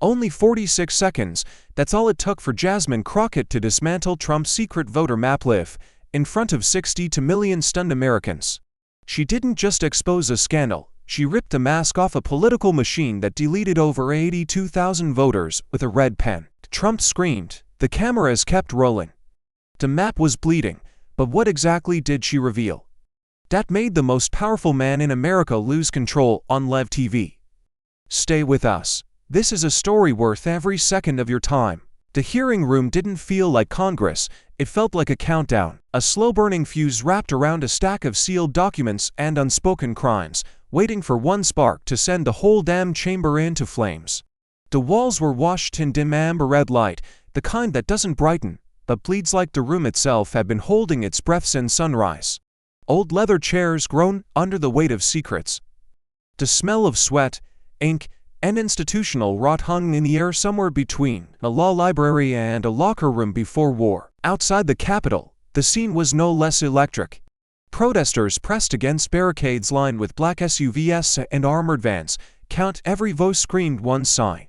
Only 46 seconds, that's all it took for Jasmine Crockett to dismantle Trump's secret voter map live in front of 60 million stunned Americans. She didn't just expose a scandal, she ripped the mask off a political machine that deleted over 82,000 voters with a red pen. Trump screamed. The cameras kept rolling. The map was bleeding, but what exactly did she reveal that made the most powerful man in America lose control on live TV? Stay with us. This is a story worth every second of your time. The hearing room didn't feel like Congress, it felt like a countdown, a slow-burning fuse wrapped around a stack of sealed documents and unspoken crimes, waiting for one spark to send the whole damn chamber into flames. The walls were washed in dim amber red light, the kind that doesn't brighten, but bleeds like the room itself had been holding its breath since sunrise. Old leather chairs groaned under the weight of secrets. The smell of sweat, ink, and institutional rot hung in the air somewhere between a law library and a locker room before war. Outside the Capitol, the scene was no less electric. Protesters pressed against barricades lined with black SUVs and armored vans. Count every voice screamed one sigh.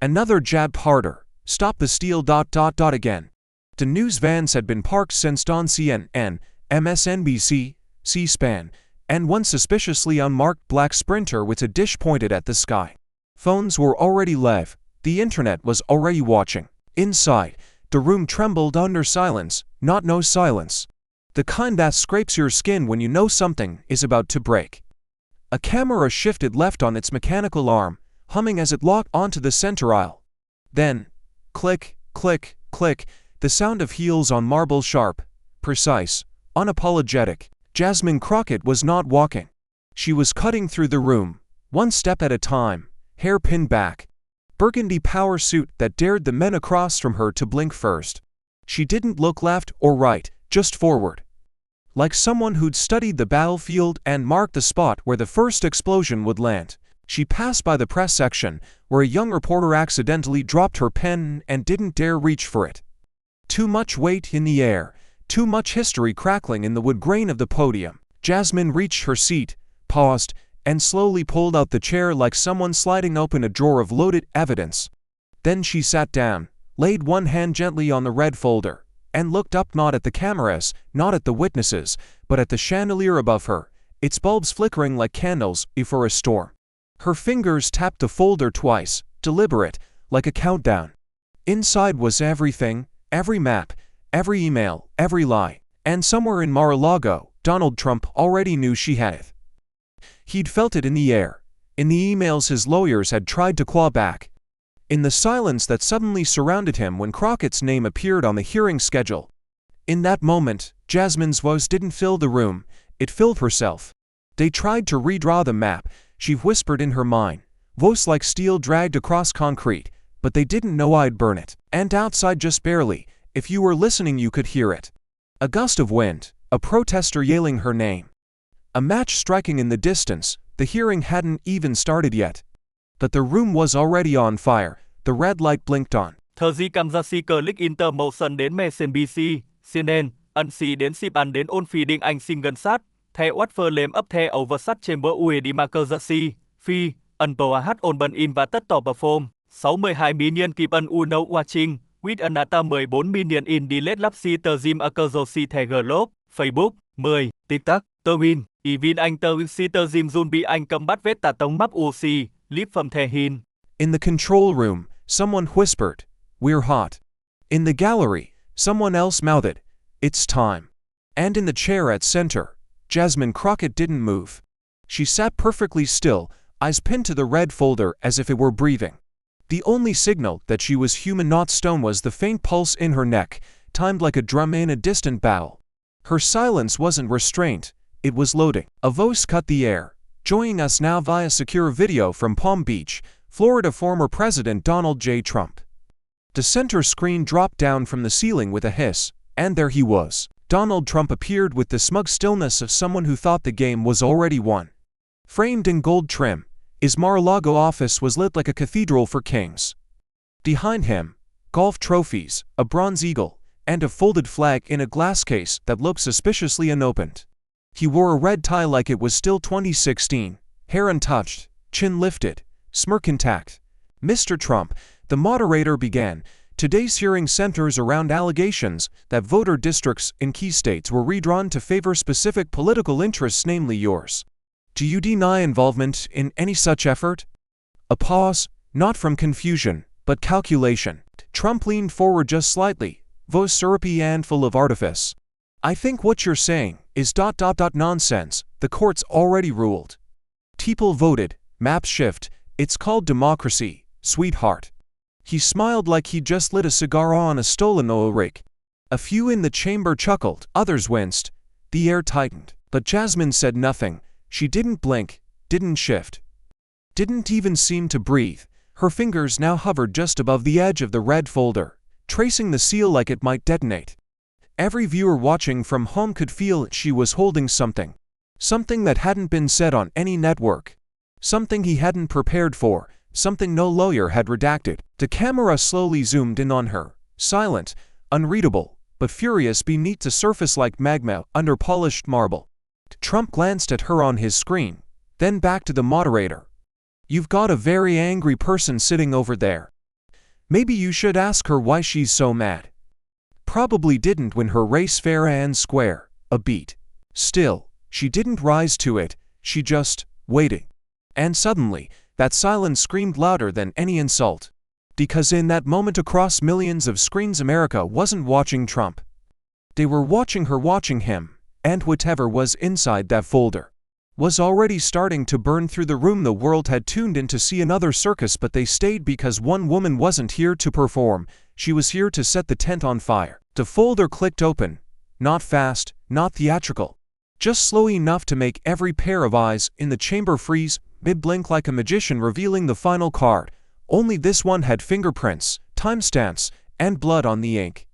Another jabbed harder. Stop the steal ... again. The news vans had been parked since dawn. CNN, MSNBC, C-SPAN, and one suspiciously unmarked black Sprinter with a dish pointed at the sky. Phones were already live. The internet was already watching. Inside, the room trembled under silence, not no silence. The kind that scrapes your skin when you know something is about to break. A camera shifted left on its mechanical arm, humming as it locked onto the center aisle. Then, click, click, click, the sound of heels on marble, sharp, precise, unapologetic. Jasmine Crockett was not walking. She was cutting through the room, one step at a time, hair pinned back. Burgundy power suit that dared the men across from her to blink first. She didn't look left or right, just forward. Like someone who'd studied the battlefield and marked the spot where the first explosion would land. She passed by the press section, where a young reporter accidentally dropped her pen and didn't dare reach for it. Too much weight in the air, too much history crackling in the wood grain of the podium. Jasmine reached her seat, paused, and slowly pulled out the chair like someone sliding open a drawer of loaded evidence. Then she sat down, laid one hand gently on the red folder, and looked up not at the cameras, not at the witnesses, but at the chandelier above her, its bulbs flickering like candles before a storm. Her fingers tapped the folder twice, deliberate, like a countdown. Inside was everything, every map, every email, every lie, and somewhere in Mar-a-Lago, Donald Trump already knew she had it. He'd felt it in the air, in the emails his lawyers had tried to claw back, in the silence that suddenly surrounded him when Crockett's name appeared on the hearing schedule. In that moment, Jasmine's voice didn't fill the room, it filled herself. They tried to redraw the map, she whispered in her mind, voice like steel dragged across concrete, but they didn't know I'd burn it. And outside just barely, if you were listening you could hear it. A gust of wind, a protester yelling her name. A match striking in the distance, the hearing hadn't even started yet. But the room was already on fire, the red light blinked on. Thời cảm giác si click intermotion đến MSNBC, CNN, NC đến CBS đến ôn phi định anh xin gần sát, the Watford lem up the oversat chamber ue đi marker jersey, phi, unpower hát on bần in và tất tỏ perform, 62 million keep u no watching, with anata 14 million in delete lap si tờ gym accursor the globe, Facebook, 10, TikTok, tờ win, evin anh tờ si tờ gym zun bị anh cầm bắt vết tà tông map UC, lip from the hin. In the control room, someone whispered, "We're hot." In the gallery, someone else mouthed, "It's time." And in the chair at center, Jasmine Crockett didn't move. She sat perfectly still, eyes pinned to the red folder as if it were breathing. The only signal that she was human not stone was the faint pulse in her neck, timed like a drum in a distant battle. Her silence wasn't restraint, it was loading. A voice cut the air. Joining us now via secure video from Palm Beach, Florida, former President Donald J. Trump. The center screen dropped down from the ceiling with a hiss, and there he was. Donald Trump appeared with the smug stillness of someone who thought the game was already won. Framed in gold trim, his Mar-a-Lago office was lit like a cathedral for kings. Behind him, golf trophies, a bronze eagle, and a folded flag in a glass case that looked suspiciously unopened. He wore a red tie like it was still 2016, hair untouched, chin lifted, smirk intact. Mr. Trump, the moderator began, today's hearing centers around allegations that voter districts in key states were redrawn to favor specific political interests, namely yours. Do you deny involvement in any such effort? A pause, not from confusion, but calculation. Trump leaned forward just slightly, voice syrupy and full of artifice. I think what you're saying is nonsense. The court's already ruled. People voted, maps shift, it's called democracy, sweetheart. He smiled like he'd just lit a cigar on a stolen oil rig. A few in the chamber chuckled, others winced. The air tightened, but Jasmine said nothing. She didn't blink, didn't shift, didn't even seem to breathe. Her fingers now hovered just above the edge of the red folder, tracing the seal like it might detonate. Every viewer watching from home could feel she was holding something. Something that hadn't been said on any network. Something he hadn't prepared for. Something no lawyer had redacted. The camera slowly zoomed in on her, silent, unreadable, but furious beneath the surface like magma under polished marble. Trump glanced at her on his screen, then back to the moderator. You've got a very angry person sitting over there. Maybe you should ask her why she's so mad. Probably didn't win her race fair and square, a beat. Still, she didn't rise to it, she just waited. And suddenly, that silence screamed louder than any insult. Because in that moment across millions of screens, America wasn't watching Trump. They were watching her, watching him, and whatever was inside that folder was already starting to burn through the room. The world had tuned in to see another circus, but they stayed because one woman wasn't here to perform, she was here to set the tent on fire. The folder clicked open, not fast, not theatrical, just slow enough to make every pair of eyes in the chamber freeze, mid-blink like a magician revealing the final card. Only this one had fingerprints, timestamps, and blood on the ink.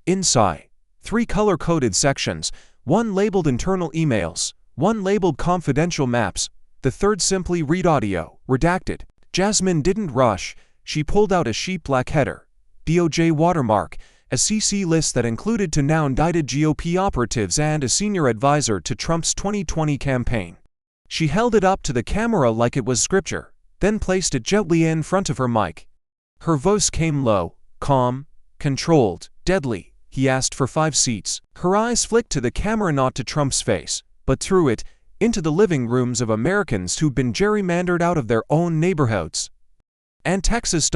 Inside, 3 color-coded sections, one labeled internal emails, one labeled confidential maps, the third simply read audio, redacted. Jasmine didn't rush, she pulled out a sheet-black header, DOJ watermark, a CC list that included 2 now indicted GOP operatives and a senior advisor to Trump's 2020 campaign. She held it up to the camera like it was scripture, then placed it gently in front of her mic. Her voice came low, calm, controlled, deadly. He asked for 5 seats. Her eyes flicked to the camera, not to Trump's face, but through it, into the living rooms of Americans who'd been gerrymandered out of their own neighborhoods. And Texas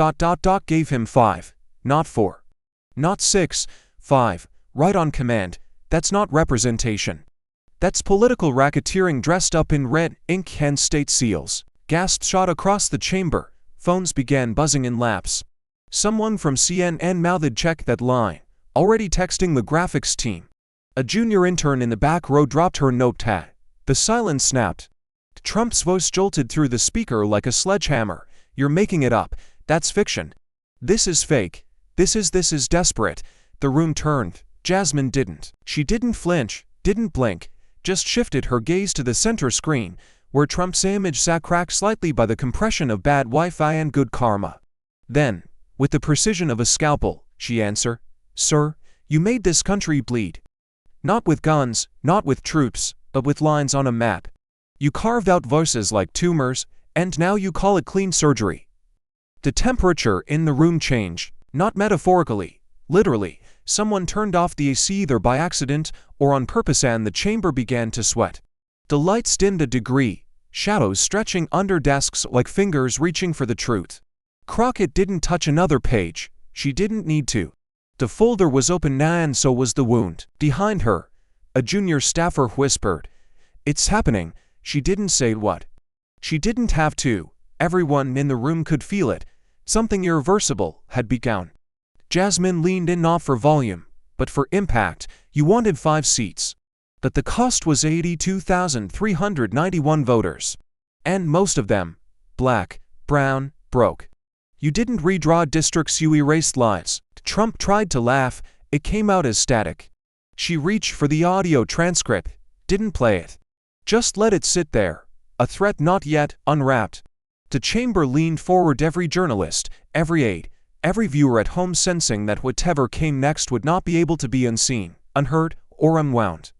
gave him 5, not 4. Not 6, 5, right on command. That's not representation. That's political racketeering dressed up in red ink and state seals. Gasps shot across the chamber. Phones began buzzing in laps. Someone from CNN mouthed, "Check that line." Already texting the graphics team. A junior intern in the back row dropped her notepad. The silence snapped. Trump's voice jolted through the speaker like a sledgehammer. "You're making it up. That's fiction. This is fake. This is desperate." The room turned. Jasmine didn't. She didn't flinch, didn't blink, just shifted her gaze to the center screen, where Trump's image sat, cracked slightly by the compression of bad Wi-Fi and good karma. Then, with the precision of a scalpel, she answered, "Sir, you made this country bleed. Not with guns, not with troops, but with lines on a map. You carved out voices like tumors, and now you call it clean surgery." The temperature in the room changed, not metaphorically, literally. Someone turned off the AC either by accident or on purpose, and the chamber began to sweat. The lights dimmed a degree, shadows stretching under desks like fingers reaching for the truth. Crockett didn't touch another page. She didn't need to. The folder was open now, and so was the wound. Behind her, a junior staffer whispered, "It's happening." She didn't say what. She didn't have to. Everyone in the room could feel it. Something irreversible had begun. Jasmine leaned in, not for volume, but for impact. "You wanted 5 seats. But the cost was 82,391 voters. And most of them, black, brown, broke. You didn't redraw districts, you erased lives." Trump tried to laugh. It came out as static. She reached for the audio transcript, didn't play it. Just let it sit there. A threat not yet unwrapped. The chamber leaned forward, every journalist, every aide, every viewer at home sensing that whatever came next would not be able to be unseen, unheard, or unwound.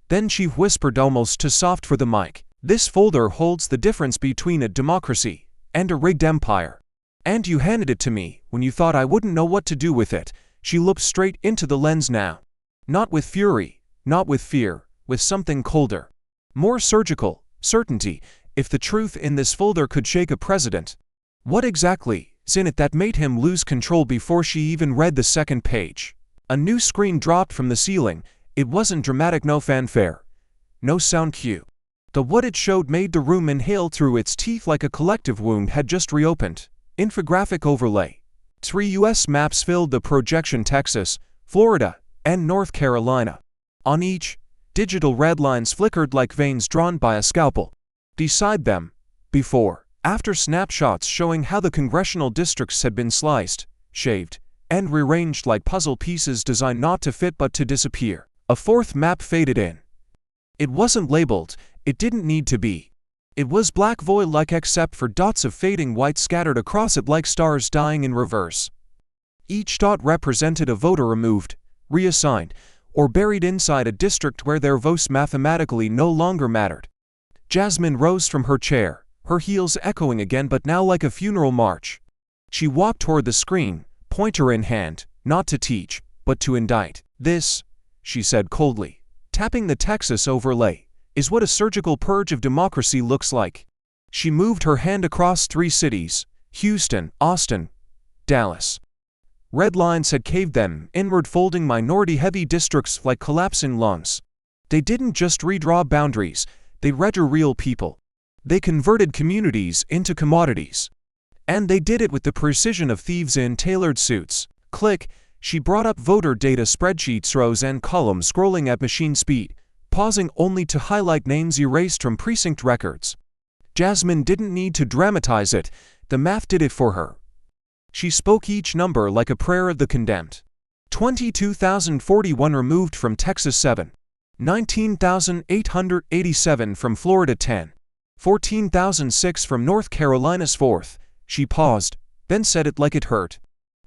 Then she whispered, almost too soft for the mic, "This folder holds the difference between a democracy and a rigged empire. And you handed it to me when you thought I wouldn't know what to do with it. She looked straight into the lens now. Not with fury, not with fear, with something colder. More surgical, certainty, if the truth in this folder could shake a president. What exactly is in it that made him lose control before she even read the second page? A new screen dropped from the ceiling. It wasn't dramatic, no fanfare, no sound cue. The what it showed made the room inhale through its teeth like a collective wound had just reopened. Infographic overlay. 3 U.S. maps filled the projection: Texas, Florida, and North Carolina. On each, digital red lines flickered like veins drawn by a scalpel. Beside them, before, after snapshots showing how the congressional districts had been sliced, shaved, and rearranged like puzzle pieces designed not to fit but to disappear. A fourth map faded in. It wasn't labeled, it didn't need to be. It was black void-like except for dots of fading white scattered across it like stars dying in reverse. Each dot represented a voter removed, reassigned, or buried inside a district where their votes mathematically no longer mattered. Jasmine rose from her chair, her heels echoing again but now like a funeral march. She walked toward the screen, pointer in hand, not to teach, but to indict. This, she said coldly, tapping the Texas overlay, is what a surgical purge of democracy looks like. She moved her hand across 3 cities, Houston, Austin, Dallas. Red lines had caved them inward, folding minority-heavy districts like collapsing lungs. They didn't just redraw boundaries, they redrew real people. They converted communities into commodities. And they did it with the precision of thieves in tailored suits. Click, she brought up voter data spreadsheets, rows and columns scrolling at machine speed, pausing only to highlight names erased from precinct records. Jasmine didn't need to dramatize it, the math did it for her. She spoke each number like a prayer of the condemned. 22,041 removed from Texas 7. 19,887 from Florida 10. 14,006 from North Carolina's 4th. She paused, then said it like it hurt.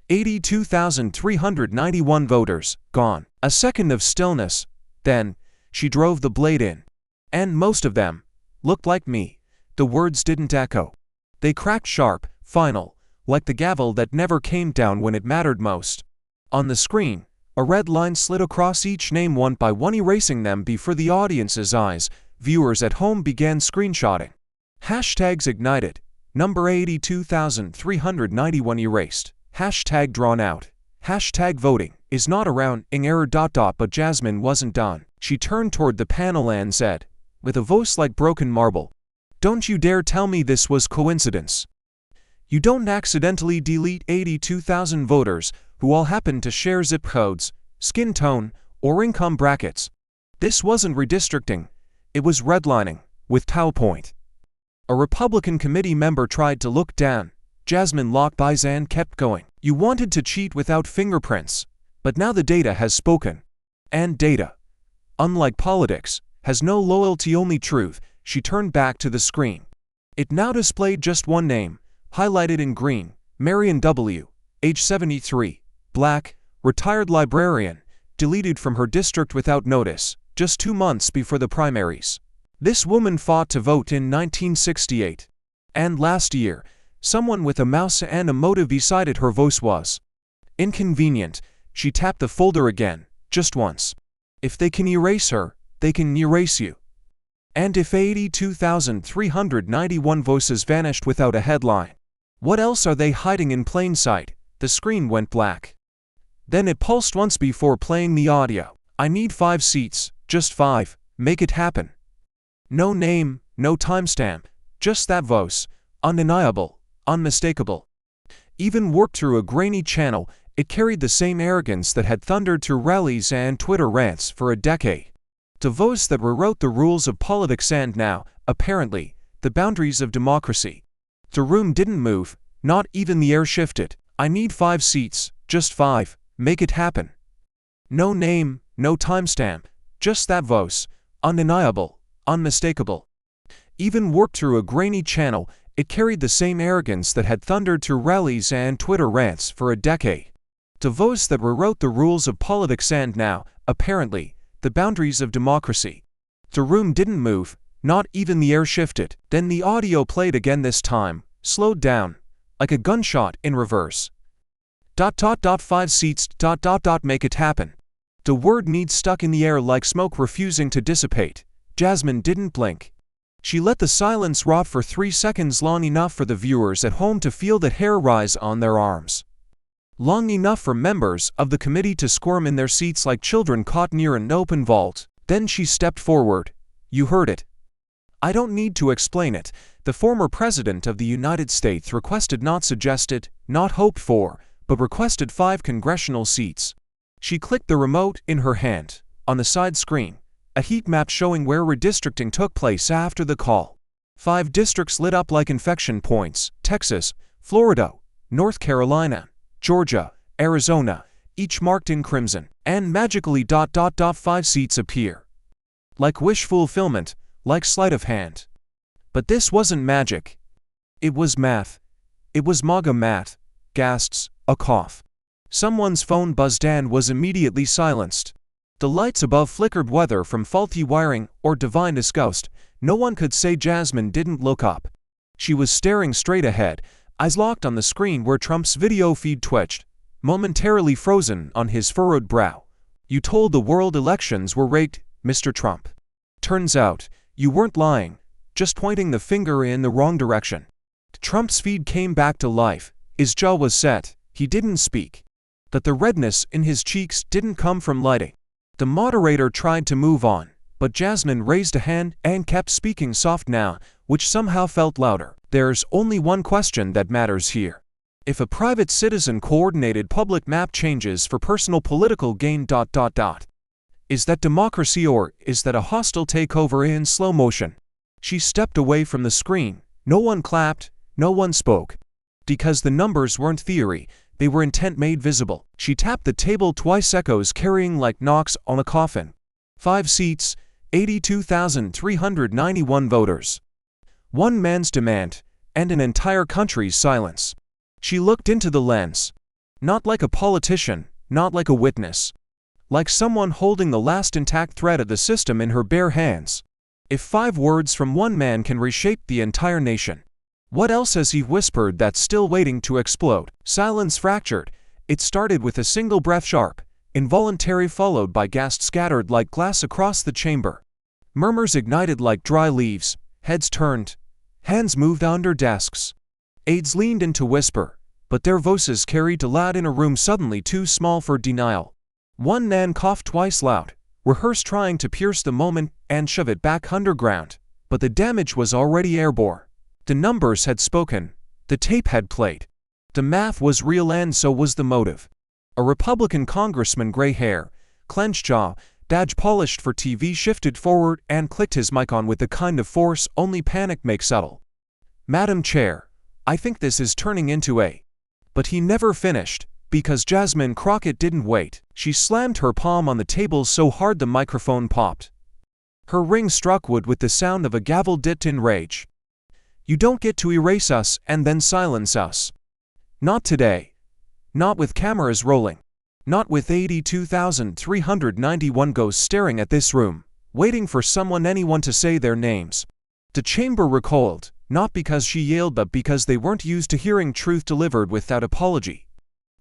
82,391 voters, gone. A second of stillness, then, she drove the blade in. And most of them looked like me. The words didn't echo. They cracked sharp, final, like the gavel that never came down when it mattered most. On the screen, a red line slid across each name one by one, erasing them before the audience's eyes. Viewers at home began screenshotting. Hashtags ignited. Number 82,391 erased. Hashtag drawn out. Hashtag voting is not around, error ... But Jasmine wasn't done. She turned toward the panel and said, with a voice like broken marble, "Don't you dare tell me this was coincidence. You don't accidentally delete 82,000 voters who all happen to share zip codes, skin tone, or income brackets. This wasn't redistricting, it was redlining, with PowerPoint." A Republican committee member tried to look down. Jasmine locked eyes and kept going. "You wanted to cheat without fingerprints, but now the data has spoken. And data, unlike politics, has no loyalty, only truth." She turned back to the screen. It now displayed just one name, highlighted in green: Marion W., age 73, black, retired librarian, deleted from her district without notice, just 2 months before the primaries. This woman fought to vote in 1968. And last year, someone with a mouse and a motive decided her voice was inconvenient. She tapped the folder again, just once. If they can erase her, they can erase you. And if 82,391 voices vanished without a headline, what else are they hiding in plain sight? The screen went black. Then it pulsed once before playing the audio. "I need 5 seats, just 5, make it happen. No name, no timestamp, just that voice, undeniable, unmistakable." Even worked through a grainy channel, it carried the same arrogance that had thundered through rallies and Twitter rants for a decade. The voice that rewrote the rules of politics and now, apparently, the boundaries of democracy. The room didn't move, not even the air shifted. "I need 5 seats, just 5, make it happen. No name, no timestamp, just that voice, undeniable, unmistakable." Even worked through a grainy channel, it carried the same arrogance that had thundered through rallies and Twitter rants for a decade. The voice that rewrote the rules of politics and now, apparently, the boundaries of democracy. The room didn't move, not even the air shifted. Then the audio played again, this time, slowed down, like a gunshot in reverse. 5 seats. Make it happen. The word needs stuck in the air like smoke refusing to dissipate. Jasmine didn't blink. She let the silence rot for 3 seconds, long enough for the viewers at home to feel the hair rise on their arms. Long enough for members of the committee to squirm in their seats like children caught near an open vault. Then she stepped forward. You heard it. I don't need to explain it. The former president of the United States requested, not suggested, not hoped for, but requested 5 congressional seats. She clicked the remote in her hand. On the side screen, a heat map showing where redistricting took place after the call. 5 districts lit up like infection points: Texas, Florida, North Carolina, Georgia, Arizona, each marked in crimson. And magically 5 seats appear. Like wish fulfillment, like sleight of hand. But this wasn't magic. It was math. It was MAGA math. Gasps, a cough. Someone's phone buzzed and was immediately silenced. The lights above flickered, whether from faulty wiring or divine disgust. No one could say Jasmine didn't look up. She was staring straight ahead, eyes locked on the screen where Trump's video feed twitched, momentarily frozen on his furrowed brow. You told the world elections were rigged, Mr. Trump. Turns out, you weren't lying, just pointing the finger in the wrong direction. Trump's feed came back to life. His jaw was set. He didn't speak. But the redness in his cheeks didn't come from lighting. The moderator tried to move on, but Jasmine raised a hand and kept speaking soft now, which somehow felt louder. There's only one question that matters here. If a private citizen coordinated public map changes for personal political gain... Is that democracy, or is that a hostile takeover in slow motion? She stepped away from the screen. No one clapped, no one spoke. Because the numbers weren't theory, they were intent made visible. She tapped the table twice, echoes carrying like knocks on a coffin. 5 seats, 82,391 voters. One man's demand, and an entire country's silence. She looked into the lens. Not like a politician, not like a witness. Like someone holding the last intact thread of the system in her bare hands. If 5 words from one man can reshape the entire nation, what else has he whispered that's still waiting to explode? Silence fractured. It started with a single breath, sharp, involuntary, followed by gasps scattered like glass across the chamber. Murmurs ignited like dry leaves. Heads turned. Hands moved under desks. Aides leaned in to whisper, but their voices carried too loud in a room suddenly too small for denial. One man coughed twice loud, rehearsed, trying to pierce the moment and shove it back underground. But the damage was already airborne. The numbers had spoken. The tape had played. The math was real, and so was the motive. A Republican congressman, gray hair, clenched jaw, badge polished for TV, shifted forward and clicked his mic on with the kind of force only panic makes subtle. Madam Chair, I think this is turning into a... But he never finished. Because Jasmine Crockett didn't wait. She slammed her palm on the table so hard the microphone popped. Her ring struck wood with the sound of a gavel dipped in rage. You don't get to erase us and then silence us. Not today. Not with cameras rolling. Not with 82,391 ghosts staring at this room, waiting for anyone to say their names. The chamber recoiled, not because she yelled, but because they weren't used to hearing truth delivered without apology.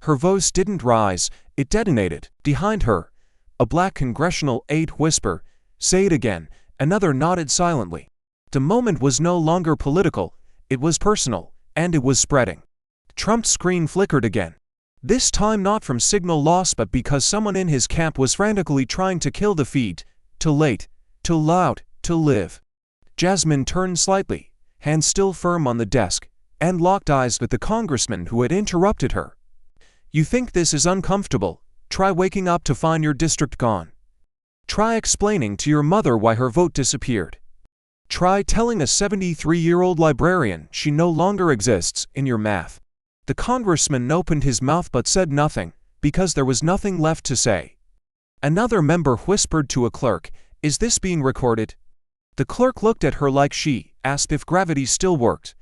Her voice didn't rise, it detonated. Behind her, a black congressional aide whispered, "Say it again." Another nodded silently. The moment was no longer political, it was personal, and it was spreading. Trump's screen flickered again. This time not from signal loss, but because someone in his camp was frantically trying to kill the feed. Too late, too loud, to live. Jasmine turned slightly, hands still firm on the desk, and locked eyes with the congressman who had interrupted her. You think this is uncomfortable? Try waking up to find your district gone. Try explaining to your mother why her vote disappeared. Try telling a 73-year-old librarian she no longer exists in your math. The congressman opened his mouth but said nothing, because there was nothing left to say. Another member whispered to a clerk, "Is this being recorded?" The clerk looked at her like she asked if gravity still worked.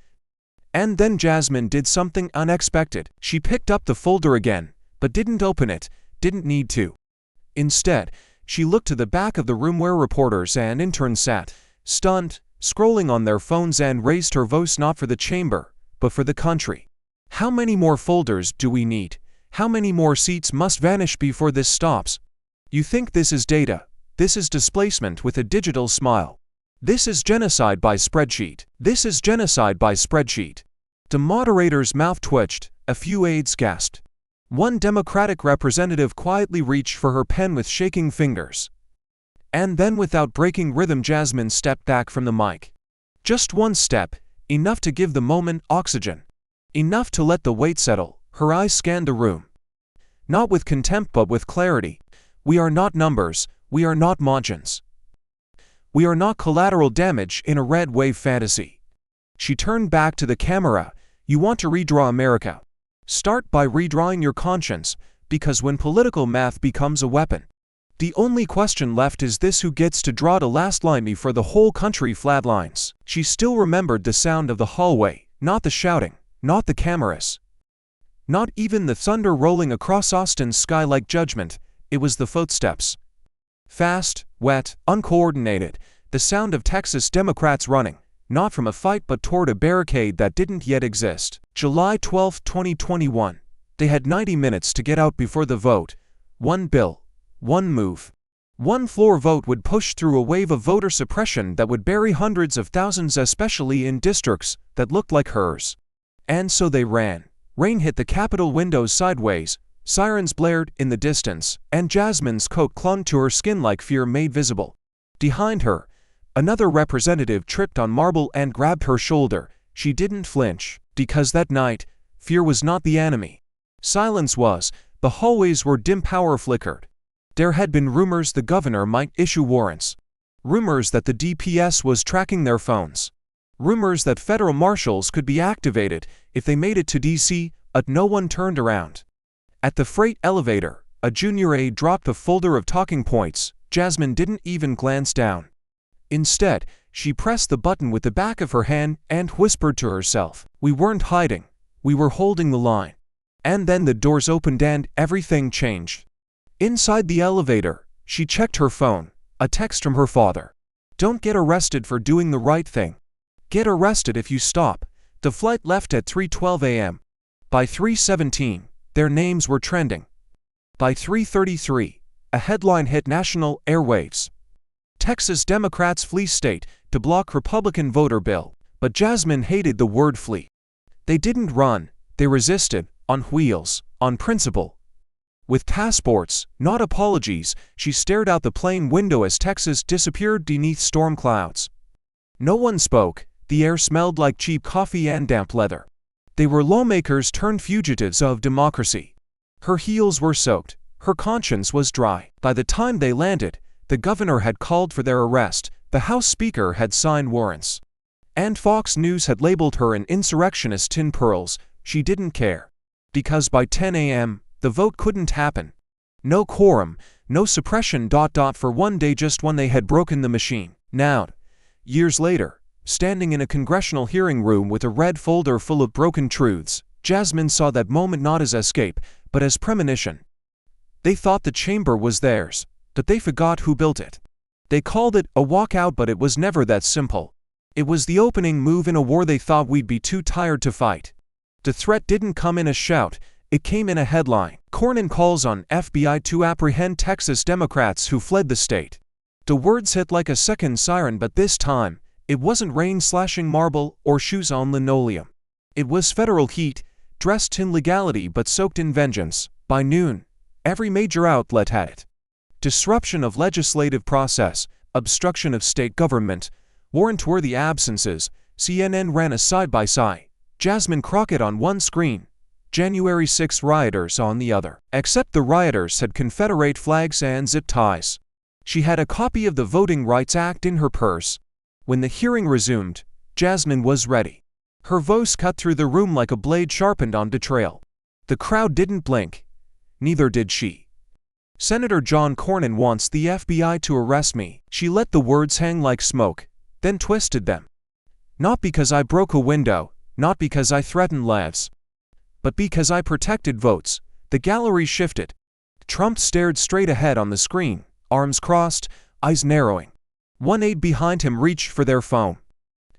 And then Jasmine did something unexpected. She picked up the folder again, but didn't open it, didn't need to. Instead, she looked to the back of the room where reporters and interns sat, stunned, scrolling on their phones, and raised her voice not for the chamber, but for the country. How many more folders do we need? How many more seats must vanish before this stops? You think this is data. This is displacement with a digital smile. This is genocide by spreadsheet. This is genocide by spreadsheet. The moderator's mouth twitched. A few aides gasped. One Democratic representative quietly reached for her pen with shaking fingers. And then, without breaking rhythm, Jasmine stepped back from the mic. Just one step, enough to give the moment oxygen. Enough to let the weight settle. Her eyes scanned the room. Not with contempt but with clarity. We are not numbers. We are not margins. We are not collateral damage in a red wave fantasy. She turned back to the camera. You want to redraw America? Start by redrawing your conscience, because when political math becomes a weapon, the only question left is this: who gets to draw the last line before the whole country flatlines? She still remembered the sound of the hallway, not the shouting, not the cameras, not even the thunder rolling across Austin's sky like judgment. It was the footsteps. Fast, wet, uncoordinated, the sound of Texas Democrats running, not from a fight but toward a barricade that didn't yet exist. July 12, 2021. They had 90 minutes to get out before the vote. One bill, one move, one floor vote would push through a wave of voter suppression that would bury hundreds of thousands, especially in districts that looked like hers. And so they ran. Rain hit the Capitol windows sideways, sirens blared in the distance, and Jasmine's coat clung to her skin like fear made visible. Behind her, another representative tripped on marble and grabbed her shoulder. She didn't flinch, because that night, fear was not the enemy. Silence was. The hallways were dim, power flickered. There had been rumors the governor might issue warrants. Rumors that the DPS was tracking their phones. Rumors that federal marshals could be activated if they made it to D.C., but no one turned around. At the freight elevator, a junior aide dropped a folder of talking points. Jasmine didn't even glance down. Instead, she pressed the button with the back of her hand and whispered to herself, "We weren't hiding. We were holding the line." And then the doors opened and everything changed. Inside the elevator, she checked her phone. A text from her father. "Don't get arrested for doing the right thing. Get arrested if you stop." The flight left at 3:12 a.m. By 3:17, their names were trending. By 3:33, a headline hit national airwaves. Texas Democrats flee state to block Republican voter bill. But Jasmine hated the word flee. They didn't run, they resisted, on wheels, on principle. With passports, not apologies, she stared out the plane window as Texas disappeared beneath storm clouds. No one spoke. The air smelled like cheap coffee and damp leather. They were lawmakers turned fugitives of democracy. Her heels were soaked. Her conscience was dry. By the time they landed, the governor had called for their arrest, the House Speaker had signed warrants, and Fox News had labeled her an insurrectionist in pearls. She didn't care. Because by 10 a.m., the vote couldn't happen. No quorum, no suppression. For one day, just when they had broken the machine. Now, years later, standing in a congressional hearing room with a red folder full of broken truths, Jasmine saw that moment not as escape, but as premonition. They thought the chamber was theirs, but they forgot who built it. They called it a walkout, but it was never that simple. It was the opening move in a war they thought we'd be too tired to fight. The threat didn't come in a shout, it came in a headline. Cornyn calls on FBI to apprehend Texas Democrats who fled the state. The words hit like a second siren, but this time, it wasn't rain slashing marble or shoes on linoleum. It was federal heat, dressed in legality but soaked in vengeance. By noon, every major outlet had it. Disruption of legislative process, obstruction of state government, warrant-worthy absences. CNN ran a side-by-side. Jasmine Crockett on one screen, January 6 rioters on the other. Except the rioters had Confederate flags and zip ties. She had a copy of the Voting Rights Act in her purse. When the hearing resumed, Jasmine was ready. Her voice cut through the room like a blade sharpened on betrayal. The crowd didn't blink. Neither did she. "Senator John Cornyn wants the FBI to arrest me." She let the words hang like smoke, then twisted them. "Not because I broke a window, not because I threatened lives, but because I protected votes." The gallery shifted. Trump stared straight ahead on the screen, arms crossed, eyes narrowing. One aide behind him reached for their phone.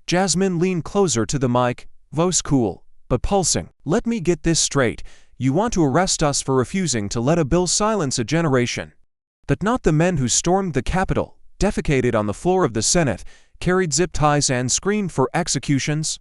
Jasmine leaned closer to the mic, voice cool. but pulsing. Let me get this straight. You want to arrest us for refusing to let a bill silence a generation. But not the men who stormed the Capitol, defecated on the floor of the Senate, carried zip ties and screamed for executions?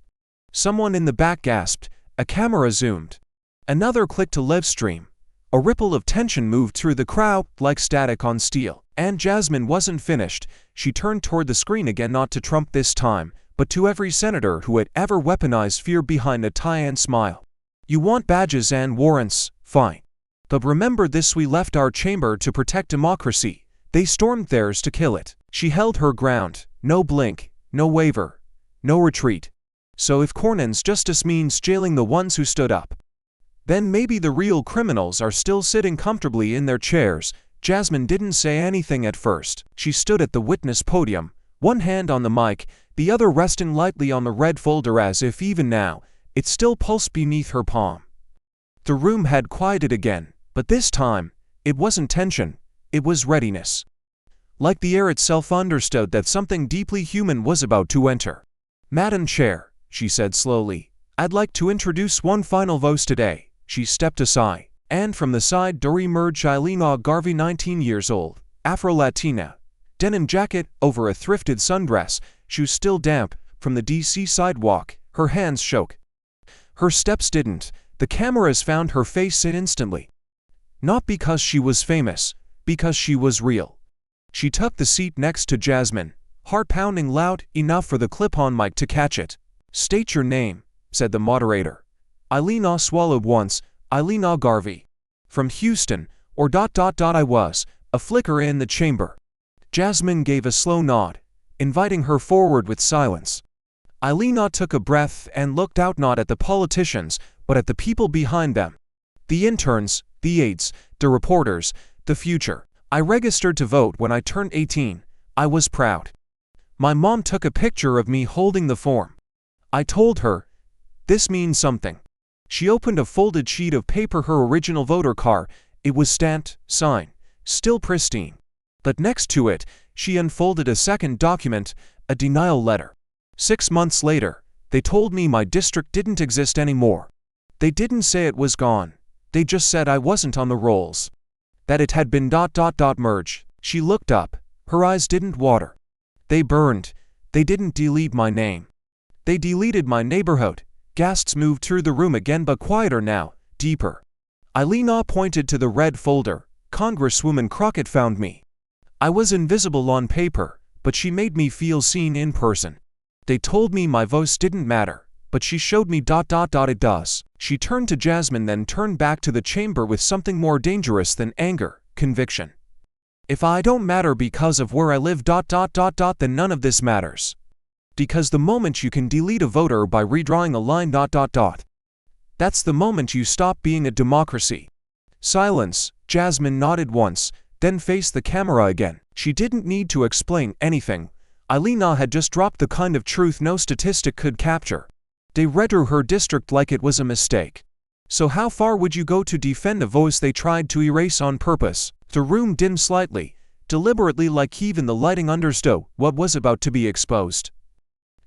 Someone in the back gasped. A camera zoomed. Another clicked to live stream. A ripple of tension moved through the crowd like static on steel. And Jasmine wasn't finished. She turned toward the screen again, not to Trump this time, but to every senator who had ever weaponized fear behind a tie and smile. You want badges and warrants? Fine. But remember this: we left our chamber to protect democracy. They stormed theirs to kill it. She held her ground. No blink, no waver, no retreat. So if Cornyn's justice means jailing the ones who stood up, then maybe the real criminals are still sitting comfortably in their chairs. Jasmine didn't say anything at first. She stood at the witness podium, one hand on the mic, the other resting lightly on the red folder, as if even now it still pulsed beneath her palm. The room had quieted again, but this time it wasn't tension, it was readiness. Like the air itself understood that something deeply human was about to enter. "Madam Chair," she said slowly, "I'd like to introduce one final voice today." She stepped aside, and from the side door emerged Elena Garvey, 19 years old, Afro-Latina, denim jacket over a thrifted sundress, shoes still damp from the DC sidewalk. Her hands shook. Her steps didn't. The cameras found her face instantly. Not because she was famous, because she was real. She took the seat next to Jasmine, heart pounding loud enough for the clip-on mic to catch it. "State your name," said the moderator. Elena swallowed once. "Elena Garvey. From Houston, or ... I was." A flicker in the chamber. Jasmine gave a slow nod, inviting her forward with silence. Elena took a breath and looked out, not at the politicians, but at the people behind them. The interns, the aides, the reporters, the future. "I registered to vote when I turned 18. I was proud. My mom took a picture of me holding the form. I told her, this means something." She opened a folded sheet of paper, her original voter card. It was stamped, signed, still pristine. But next to it, she unfolded a second document, a denial letter. 6 months later, they told me my district didn't exist anymore. They didn't say it was gone. They just said I wasn't on the rolls. That it had been ... merged. She looked up. Her eyes didn't water. "They burned. They didn't delete my name. They deleted my neighborhood." Gasps moved through the room again, but quieter now, deeper. Elena pointed to the red folder. "Congresswoman Crockett found me. I was invisible on paper, but she made me feel seen in person. They told me my voice didn't matter, but she showed me ... it does." She turned to Jasmine, then turned back to the chamber with something more dangerous than anger: conviction. "If I don't matter because of where I live ... then none of this matters. Because the moment you can delete a voter by redrawing a line ... that's the moment you stop being a democracy." Silence. Jasmine nodded once, then faced the camera again. She didn't need to explain anything. Elena had just dropped the kind of truth no statistic could capture. They redraw her district like it was a mistake. So how far would you go to defend a voice they tried to erase on purpose? The room dimmed slightly, deliberately, like even the lighting understood what was about to be exposed.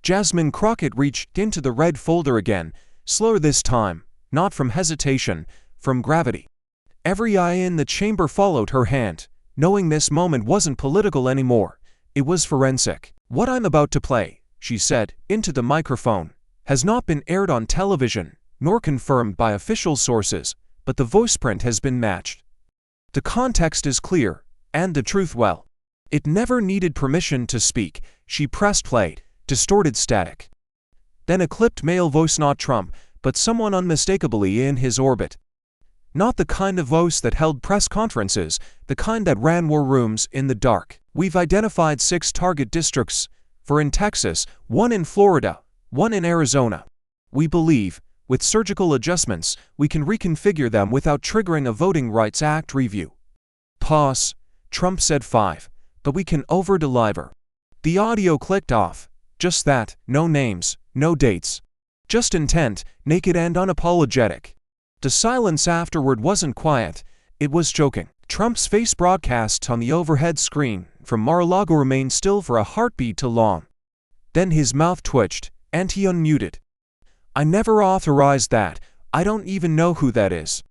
Jasmine Crockett reached into the red folder again, slower this time, not from hesitation, from gravity. Every eye in the chamber followed her hand, knowing this moment wasn't political anymore. It was forensic. "What I'm about to play," she said, into the microphone, "has not been aired on television, nor confirmed by official sources, but the voice print has been matched. The context is clear, and the truth well. It never needed permission to speak." She pressed play. Distorted static. Then a clipped male voice, not Trump, but someone unmistakably in his orbit. Not the kind of voice that held press conferences, the kind that ran war rooms in the dark. "We've identified 6 target districts, 4 in Texas, 1 in Florida, 1 in Arizona. We believe, with surgical adjustments, we can reconfigure them without triggering a Voting Rights Act review." Pause. Trump said 5, but we can over-deliver. The audio clicked off. Just that, no names, no dates. Just intent, naked and unapologetic. The silence afterward wasn't quiet, it was choking. Trump's face, broadcast on the overhead screen from Mar-a-Lago, remained still for a heartbeat too long. Then his mouth twitched, and he unmuted. I never authorized that. I don't even know who that is.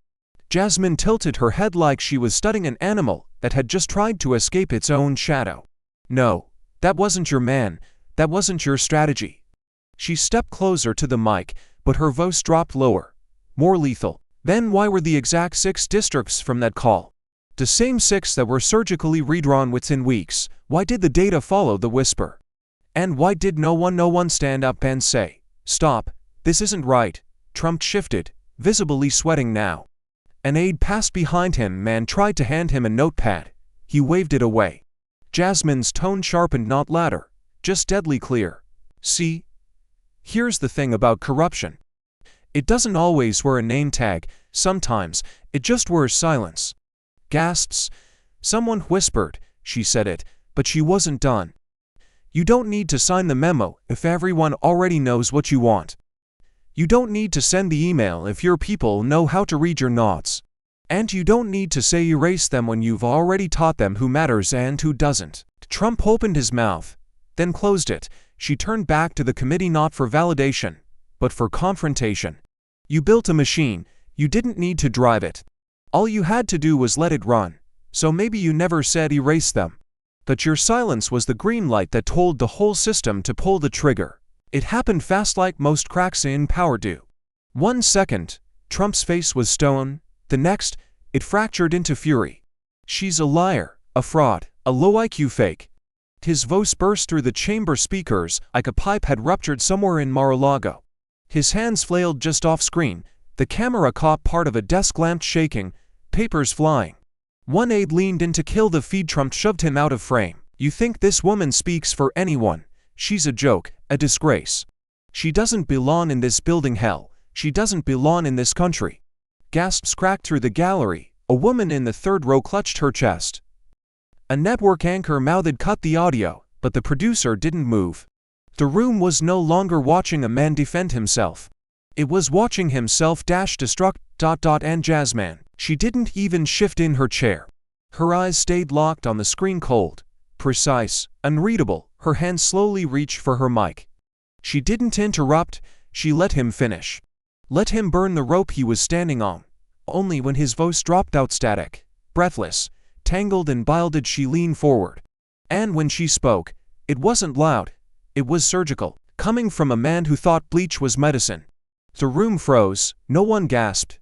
Jasmine tilted her head like she was studying an animal that had just tried to escape its own shadow. No, that wasn't your man. That wasn't your strategy. She stepped closer to the mic, but her voice dropped lower, more lethal. Then why were the exact 6 districts from that call? The same 6 that were surgically redrawn within weeks. Why did the data follow the whisper? And why did no one stand up and say, "Stop, this isn't right"? Trump shifted, visibly sweating now. An aide passed behind him and tried to hand him a notepad. He waved it away. Jasmine's tone sharpened, not louder, just deadly clear. See? Here's the thing about corruption. It doesn't always wear a name tag. Sometimes it just wears silence. Gasps. Someone whispered. She said it, but she wasn't done. You don't need to sign the memo if everyone already knows what you want. You don't need to send the email if your people know how to read your nods. And you don't need to say erase them when you've already taught them who matters and who doesn't. Trump opened his mouth, then closed it. She turned back to the committee, not for validation, but for confrontation. You built a machine. You didn't need to drive it. All you had to do was let it run. So maybe you never said erase them. But your silence was the green light that told the whole system to pull the trigger. It happened fast, like most cracks in power do. 1 second, Trump's face was stone. The next, it fractured into fury. She's a liar, a fraud, a low-IQ fake. His voice burst through the chamber speakers like a pipe had ruptured somewhere in Mar-a-Lago. His hands flailed just off-screen. The camera caught part of a desk lamp shaking, papers flying. One aide leaned in to kill the feed. Trump shoved him out of frame. You think this woman speaks for anyone? She's a joke, a disgrace. She doesn't belong in this building, hell. She doesn't belong in this country. Gasps cracked through the gallery. A woman in the 3rd row clutched her chest. A network anchor mouthed, "Cut the audio," but the producer didn't move. The room was no longer watching a man defend himself. It was watching himself destruct. And Jasmine, she didn't even shift in her chair. Her eyes stayed locked on the screen, cold, precise, unreadable. Her hand slowly reached for her mic. She didn't interrupt. She let him finish. Let him burn the rope he was standing on. Only when his voice dropped out static, breathless, tangled and bile did she lean forward. And when she spoke, it wasn't loud. It was surgical, coming from a man who thought bleach was medicine. The room froze. No one gasped.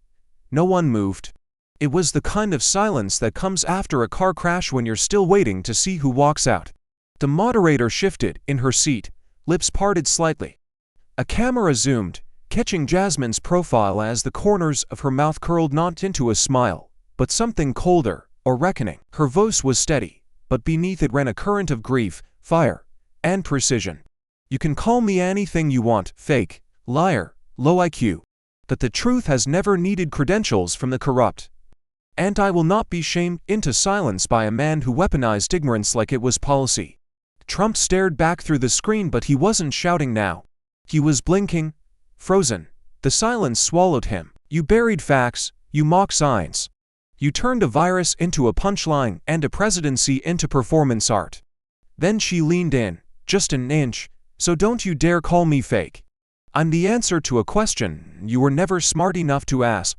No one moved. It was the kind of silence that comes after a car crash when you're still waiting to see who walks out. The moderator shifted in her seat, lips parted slightly. A camera zoomed, catching Jasmine's profile as the corners of her mouth curled not into a smile, but something colder, or reckoning. Her voice was steady, but beneath it ran a current of grief, fire, and precision. You can call me anything you want, fake, liar, low IQ. But the truth has never needed credentials from the corrupt. And I will not be shamed into silence by a man who weaponized ignorance like it was policy. Trump stared back through the screen, but he wasn't shouting now. He was blinking, frozen. The silence swallowed him. You buried facts, you mock science. You turned a virus into a punchline and a presidency into performance art. Then she leaned in, just an inch. So don't you dare call me fake. I'm the answer to a question you were never smart enough to ask.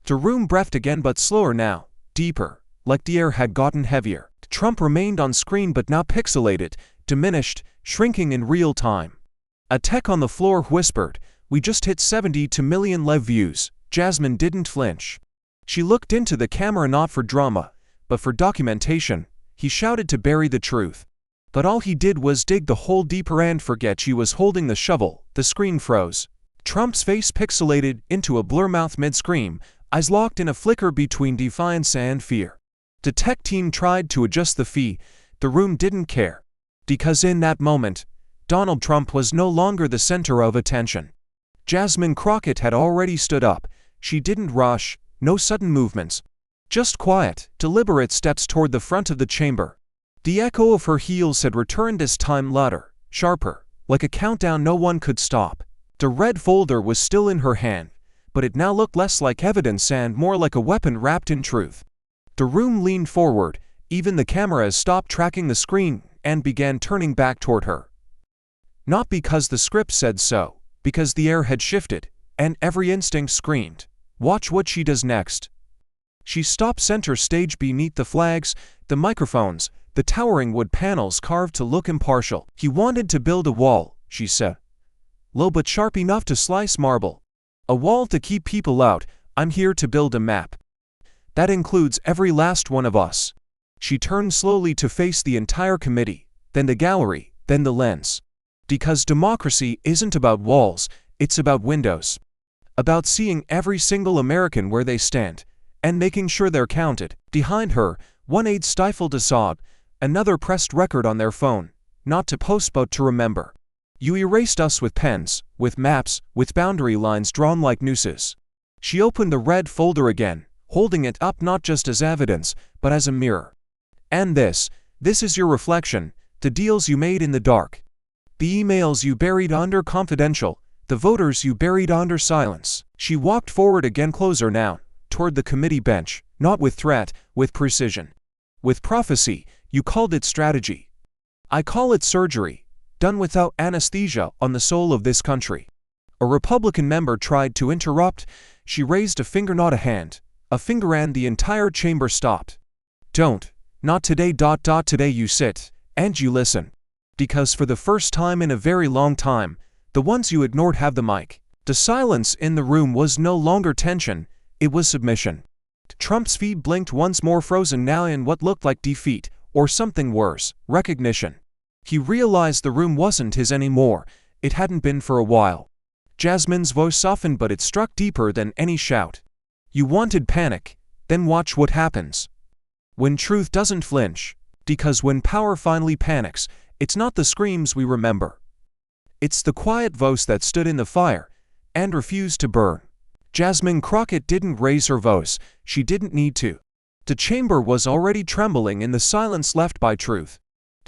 The room breathed again, but slower now, deeper, like the air had gotten heavier. Trump remained on screen, but now pixelated, diminished, shrinking in real time. A tech on the floor whispered, "We just hit 72 million live views." Jasmine didn't flinch. She looked into the camera, not for drama, but for documentation. He shouted to bury the truth. But all he did was dig the hole deeper and forget she was holding the shovel. The screen froze. Trump's face pixelated into a blur, mouth mid-scream, eyes locked in a flicker between defiance and fear. The tech team tried to adjust the fee. The room didn't care. Because in that moment, Donald Trump was no longer the center of attention. Jasmine Crockett had already stood up. She didn't rush, no sudden movements. Just quiet, deliberate steps toward the front of the chamber. The echo of her heels had returned, this time louder, sharper, like a countdown no one could stop. The red folder was still in her hand, but it now looked less like evidence and more like a weapon wrapped in truth. The room leaned forward. Even the cameras stopped tracking the screen and began turning back toward her. Not because the script said so, because the air had shifted, and every instinct screamed, "Watch what she does next." She stopped center stage beneath the flags, the microphones, the towering wood panels carved to look impartial. "He wanted to build a wall," she said. "Low but sharp enough to slice marble. A wall to keep people out. I'm here to build a map. That includes every last one of us." She turned slowly to face the entire committee, then the gallery, then the lens. Because democracy isn't about walls, it's about windows. About seeing every single American where they stand, and making sure they're counted. Behind her, one aide stifled a sob, another pressed record on their phone, not to post but to remember. "You erased us with pens, with maps, with boundary lines drawn like nooses." She opened the red folder again, holding it up not just as evidence, but as a mirror. "And this is your reflection, the deals you made in the dark. The emails you buried under confidential, the voters you buried under silence." She walked forward again, closer now, toward the committee bench, not with threat, with precision. "With prophecy, you called it strategy. I call it surgery, done without anesthesia on the soul of this country." A Republican member tried to interrupt. She raised a finger, not a hand. A finger, and the entire chamber stopped. "Don't. Not today. Today you sit, and you listen. Because for the first time in a very long time, the ones you ignored have the mic." The silence in the room was no longer tension, it was submission. Trump's feet blinked once more, frozen now in what looked like defeat, or something worse, recognition. He realized the room wasn't his anymore. It hadn't been for a while. Jasmine's voice softened, but it struck deeper than any shout. "You wanted panic, then watch what happens. When truth doesn't flinch, because when power finally panics, it's not the screams we remember. It's the quiet voice that stood in the fire and refused to burn." Jasmine Crockett didn't raise her voice. She didn't need to. The chamber was already trembling in the silence left by truth.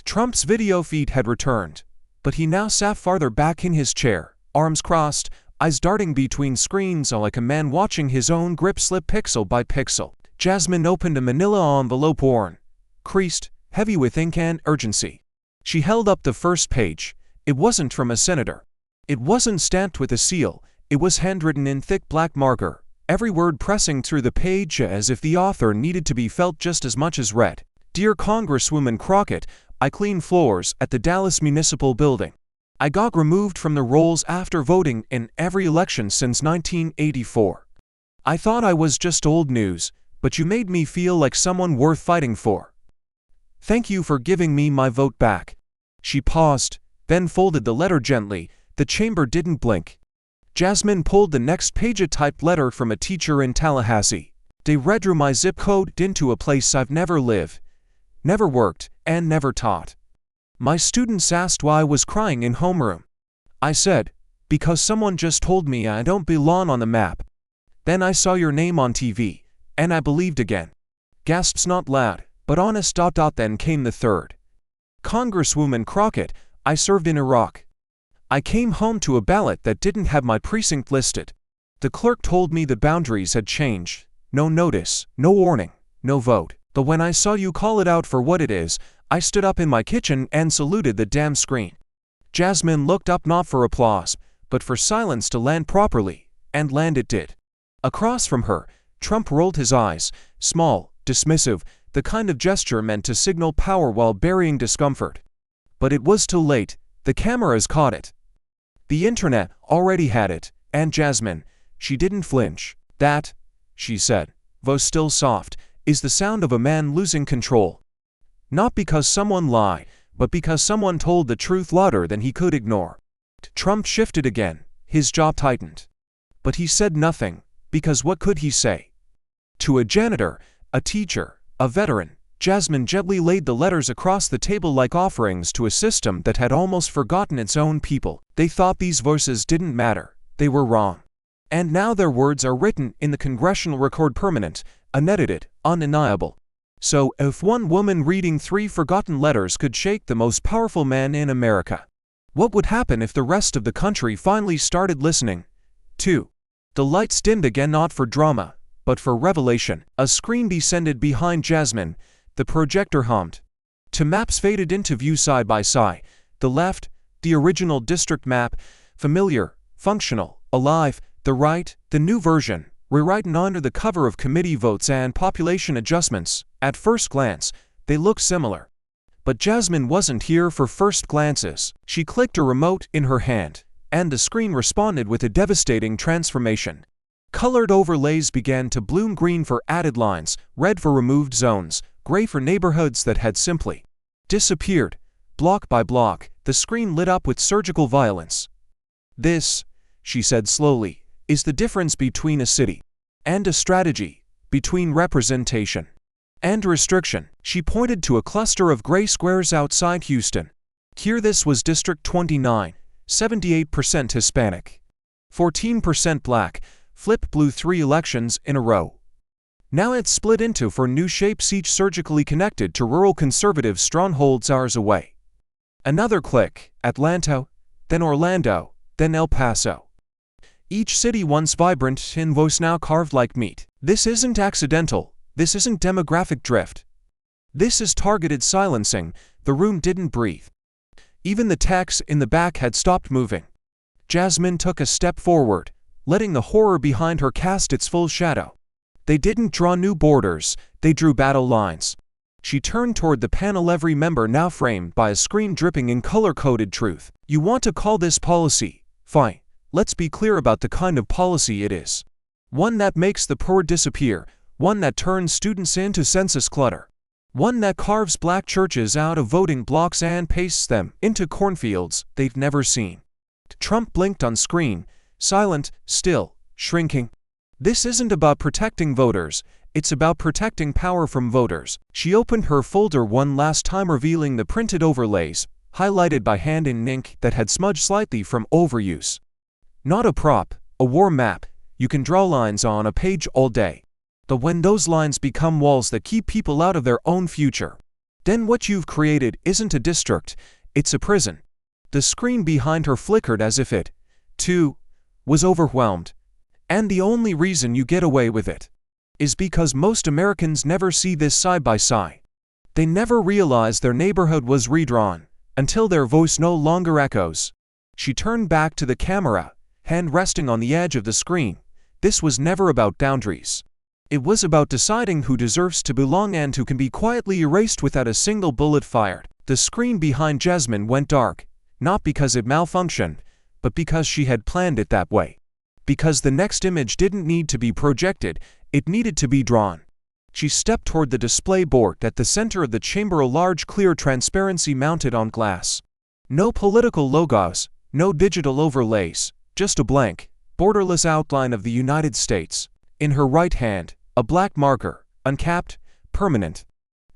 Trump's video feed had returned, but he now sat farther back in his chair, arms crossed, eyes darting between screens like a man watching his own grip slip pixel by pixel. Jasmine opened a manila envelope, worn, creased, heavy with ink and urgency. She held up the first page. It wasn't from a senator. It wasn't stamped with a seal. It was handwritten in thick black marker, every word pressing through the page as if the author needed to be felt just as much as read. "Dear Congresswoman Crockett, I clean floors at the Dallas Municipal Building. I got removed from the rolls after voting in every election since 1984. I thought I was just old news, but you made me feel like someone worth fighting for. Thank you for giving me my vote back." She paused, then folded the letter gently. The chamber didn't blink. Jasmine pulled the next page, a typed letter from a teacher in Tallahassee. "They redrew my zip code into a place I've never lived, never worked, and never taught. My students asked why I was crying in homeroom. I said, because someone just told me I don't belong on the map. Then I saw your name on TV, and I believed again." Gasps not loud, but honest. Then came the third. "Congresswoman Crockett, I served in Iraq. I came home to a ballot that didn't have my precinct listed. The clerk told me the boundaries had changed. No notice, no warning, no vote. But when I saw you call it out for what it is, I stood up in my kitchen and saluted the damn screen." Jasmine looked up, not for applause, but for silence to land properly, and land it did. Across from her, Trump rolled his eyes, small, dismissive, the kind of gesture meant to signal power while burying discomfort. But it was too late. The cameras caught it. The internet already had it, and Jasmine, she didn't flinch. "That," she said, voice still soft, "is the sound of a man losing control. Not because someone lied, but because someone told the truth louder than he could ignore." Trump shifted again, his jaw tightened. But he said nothing, because what could he say? To a janitor, a teacher, a veteran, Jasmine gently laid the letters across the table like offerings to a system that had almost forgotten its own people. They thought these voices didn't matter. They were wrong. And now their words are written in the congressional record, permanent, unedited, undeniable. So, if one woman reading 3 forgotten letters could shake the most powerful man in America, what would happen if the rest of the country finally started listening, too? The lights dimmed again, not for drama, but for revelation. A screen descended behind Jasmine. The projector hummed. 2 maps faded into view side by side. The left, the original district map, familiar, functional, alive, the right, the new version, rewritten under the cover of committee votes and population adjustments. At first glance, they look similar. But Jasmine wasn't here for first glances. She clicked a remote in her hand, and the screen responded with a devastating transformation. Colored overlays began to bloom: green for added lines, red for removed zones, gray for neighborhoods that had simply disappeared. Block by block, the screen lit up with surgical violence. "This," she said slowly, "is the difference between a city and a strategy, between representation and restriction." She pointed to a cluster of gray squares outside Houston. Here, this was District 29, 78% Hispanic, 14% Black, flipped blue 3 elections in a row. Now it's split into 4 new shapes, each surgically connected to rural conservative strongholds hours away. Another click: Atlanta, then Orlando, then El Paso. Each city once vibrant in voice now carved like meat. This isn't accidental. This isn't demographic drift. This is targeted silencing. The room didn't breathe. Even the techs in the back had stopped moving. Jasmine took a step forward, letting the horror behind her cast its full shadow. They didn't draw new borders, they drew battle lines. She turned toward the panel, every member now framed by a screen dripping in color-coded truth. "You want to call this policy? Fine. Let's be clear about the kind of policy it is. One that makes the poor disappear, one that turns students into census clutter, one that carves black churches out of voting blocks and pastes them into cornfields they've never seen." Trump blinked on screen, silent, still, shrinking. "This isn't about protecting voters, it's about protecting power from voters." She opened her folder one last time, revealing the printed overlays, highlighted by hand in ink that had smudged slightly from overuse. Not a prop, a war map. You can draw lines on a page all day. But when those lines become walls that keep people out of their own future, then what you've created isn't a district, it's a prison. The screen behind her flickered as if it, too, was overwhelmed. And the only reason you get away with it is because most Americans never see this side by side. They never realize their neighborhood was redrawn until their voice no longer echoes. She turned back to the camera, hand resting on the edge of the screen. This was never about boundaries. It was about deciding who deserves to belong and who can be quietly erased without a single bullet fired. The screen behind Jasmine went dark, not because it malfunctioned, but because she had planned it that way. Because the next image didn't need to be projected, it needed to be drawn. She stepped toward the display board at the center of the chamber, a large clear transparency mounted on glass. No political logos, no digital overlays, just a blank, borderless outline of the United States. In her right hand, a black marker, uncapped, permanent.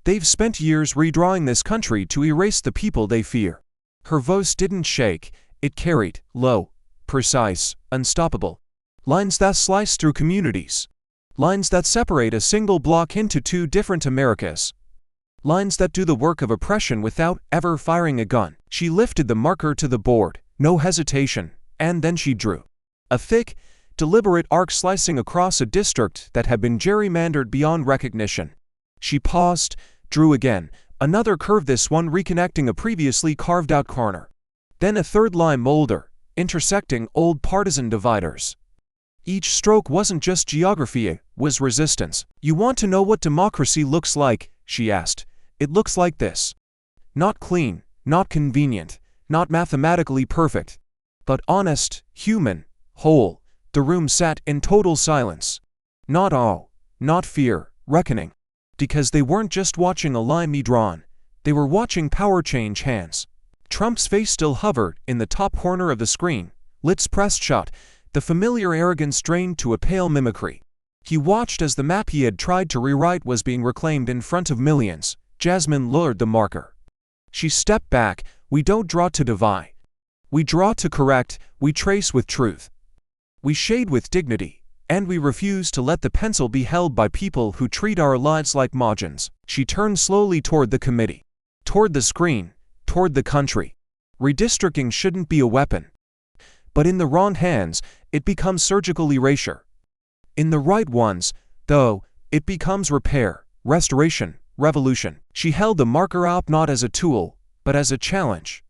They've spent years redrawing this country to erase the people they fear. Her voice didn't shake, it carried, low, precise, unstoppable. Lines that slice through communities. Lines that separate a single block into 2 different Americas. Lines that do the work of oppression without ever firing a gun. She lifted the marker to the board, no hesitation, and then she drew a thick, deliberate arc slicing across a district that had been gerrymandered beyond recognition. She paused, drew again, another curve, this one reconnecting a previously carved-out corner. Then a third line molder, intersecting old partisan dividers. Each stroke wasn't just geography, it was resistance. "You want to know what democracy looks like?" she asked. "It looks like this. Not clean, not convenient, not mathematically perfect, but honest, human, whole." The room sat in total silence. Not awe, not fear, reckoning. Because they weren't just watching a line be drawn, they were watching power change hands. Trump's face still hovered in the top corner of the screen, lips pressed shut, the familiar arrogance drained to a pale mimicry. He watched as the map he had tried to rewrite was being reclaimed in front of millions. Jasmine lowered the marker. She stepped back. "We don't draw to divide. We draw to correct, we trace with truth. We shade with dignity, and we refuse to let the pencil be held by people who treat our lives like margins." She turned slowly toward the committee, toward the screen, toward the country. Redistricting shouldn't be a weapon. But in the wrong hands, it becomes surgical erasure. In the right ones, though, it becomes repair, restoration, revolution. She held the marker up not as a tool, but as a challenge.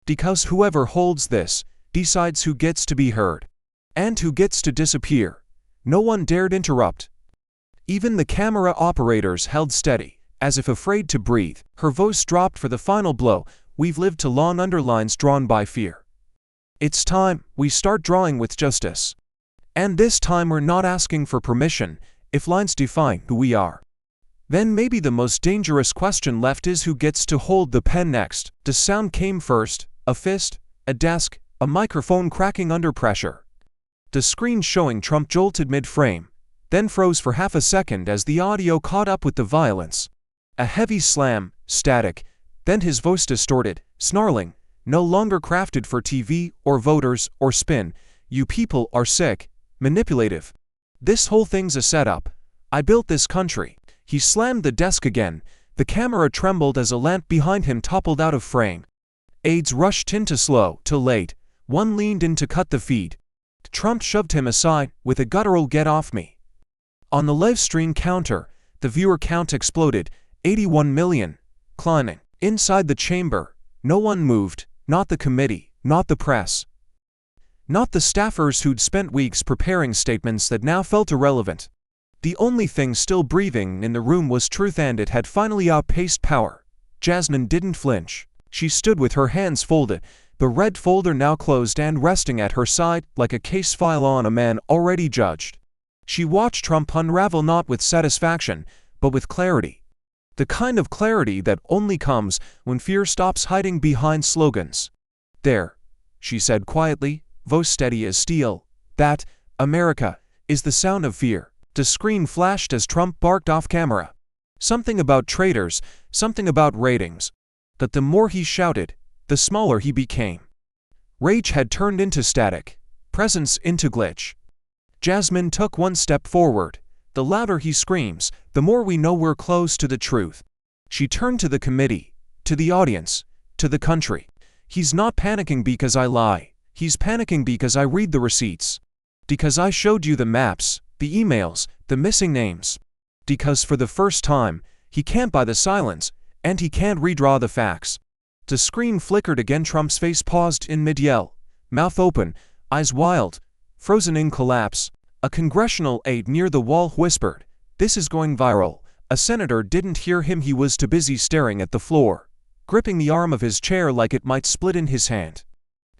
Because whoever holds this, decides who gets to be heard and who gets to disappear. No one dared interrupt. Even the camera operators held steady, as if afraid to breathe. Her voice dropped for the final blow. We've lived too long under lines drawn by fear. It's time we start drawing with justice. And this time we're not asking for permission. If lines define who we are, then maybe the most dangerous question left is who gets to hold the pen next. The sound came first, a fist, a desk, a microphone cracking under pressure. The screen showing Trump jolted mid-frame, then froze for half a second as the audio caught up with the violence. A heavy slam, static, then his voice distorted, snarling, no longer crafted for TV or voters or spin. You people are sick, manipulative. This whole thing's a setup. I built this country. He slammed the desk again. The camera trembled as a lamp behind him toppled out of frame. Aides rushed in too slow, too late. One leaned in to cut the feed. Trump shoved him aside with a guttural "Get off me." On the live stream counter, the viewer count exploded, 81 million, climbing. Inside the chamber, no one moved, not the committee, not the press, not the staffers who'd spent weeks preparing statements that now felt irrelevant. The only thing still breathing in the room was truth, and it had finally outpaced power. Jasmine didn't flinch. She stood with her hands folded, the red folder now closed and resting at her side like a case file on a man already judged. She watched Trump unravel, not with satisfaction, but with clarity. The kind of clarity that only comes when fear stops hiding behind slogans. "There," she said quietly, voice steady as steel, "that, America, is the sound of fear." The screen flashed as Trump barked off camera. Something about traitors, something about ratings. But the more he shouted, the smaller he became. Rage had turned into static, presence into glitch. Jasmine took one step forward. The louder he screams, the more we know we're close to the truth. She turned to the committee, to the audience, to the country. He's not panicking because I lie. He's panicking because I read the receipts. Because I showed you the maps, the emails, the missing names. Because for the first time, he can't buy the silence, and he can't redraw the facts. The screen flickered again. Trump's face paused in mid-yell, mouth open, eyes wild, frozen in collapse. A congressional aide near the wall whispered, "This is going viral." A senator didn't hear him. He was too busy staring at the floor, gripping the arm of his chair like it might split in his hand.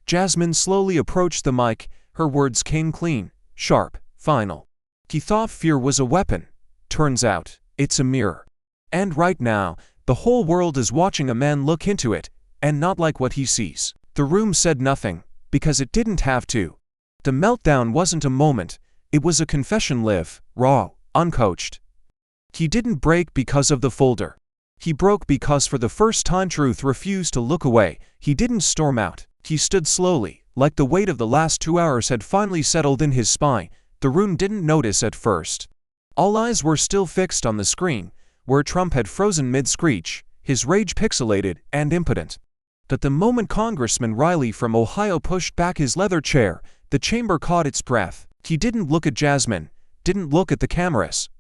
Jasmine slowly approached the mic. Her words came clean, sharp, final. He thought fear was a weapon. Turns out, it's a mirror. And right now, the whole world is watching a man look into it, and not like what he sees. The room said nothing, because it didn't have to. The meltdown wasn't a moment. It was a confession, live, raw, uncoached. He didn't break because of the folder. He broke because for the first time truth refused to look away. He didn't storm out. He stood slowly, like the weight of the last 2 hours had finally settled in his spine. The room didn't notice at first. All eyes were still fixed on the screen, where Trump had frozen mid-screech, his rage pixelated and impotent. But the moment Congressman Riley from Ohio pushed back his leather chair, the chamber caught its breath. He didn't look at Jasmine, didn't look at the cameras.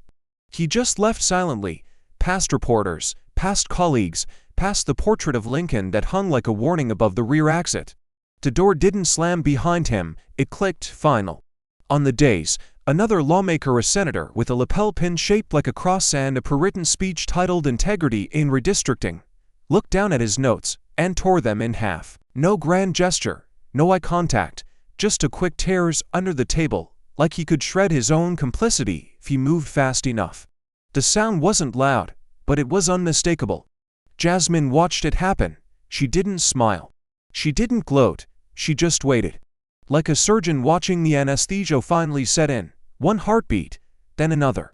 He just left silently, past reporters, past colleagues, past the portrait of Lincoln that hung like a warning above the rear exit. The door didn't slam behind him, it clicked, final. On the dais, another lawmaker, a senator with a lapel pin shaped like a cross and a pre-written speech titled Integrity in Redistricting, looked down at his notes and tore them in half. No grand gesture, no eye contact, just a quick tears under the table, like he could shred his own complicity if he moved fast enough. The sound wasn't loud, but it was unmistakable. Jasmine watched it happen. She didn't smile. She didn't gloat. She just waited. Like a surgeon watching the anesthesia finally set in. One heartbeat, then another.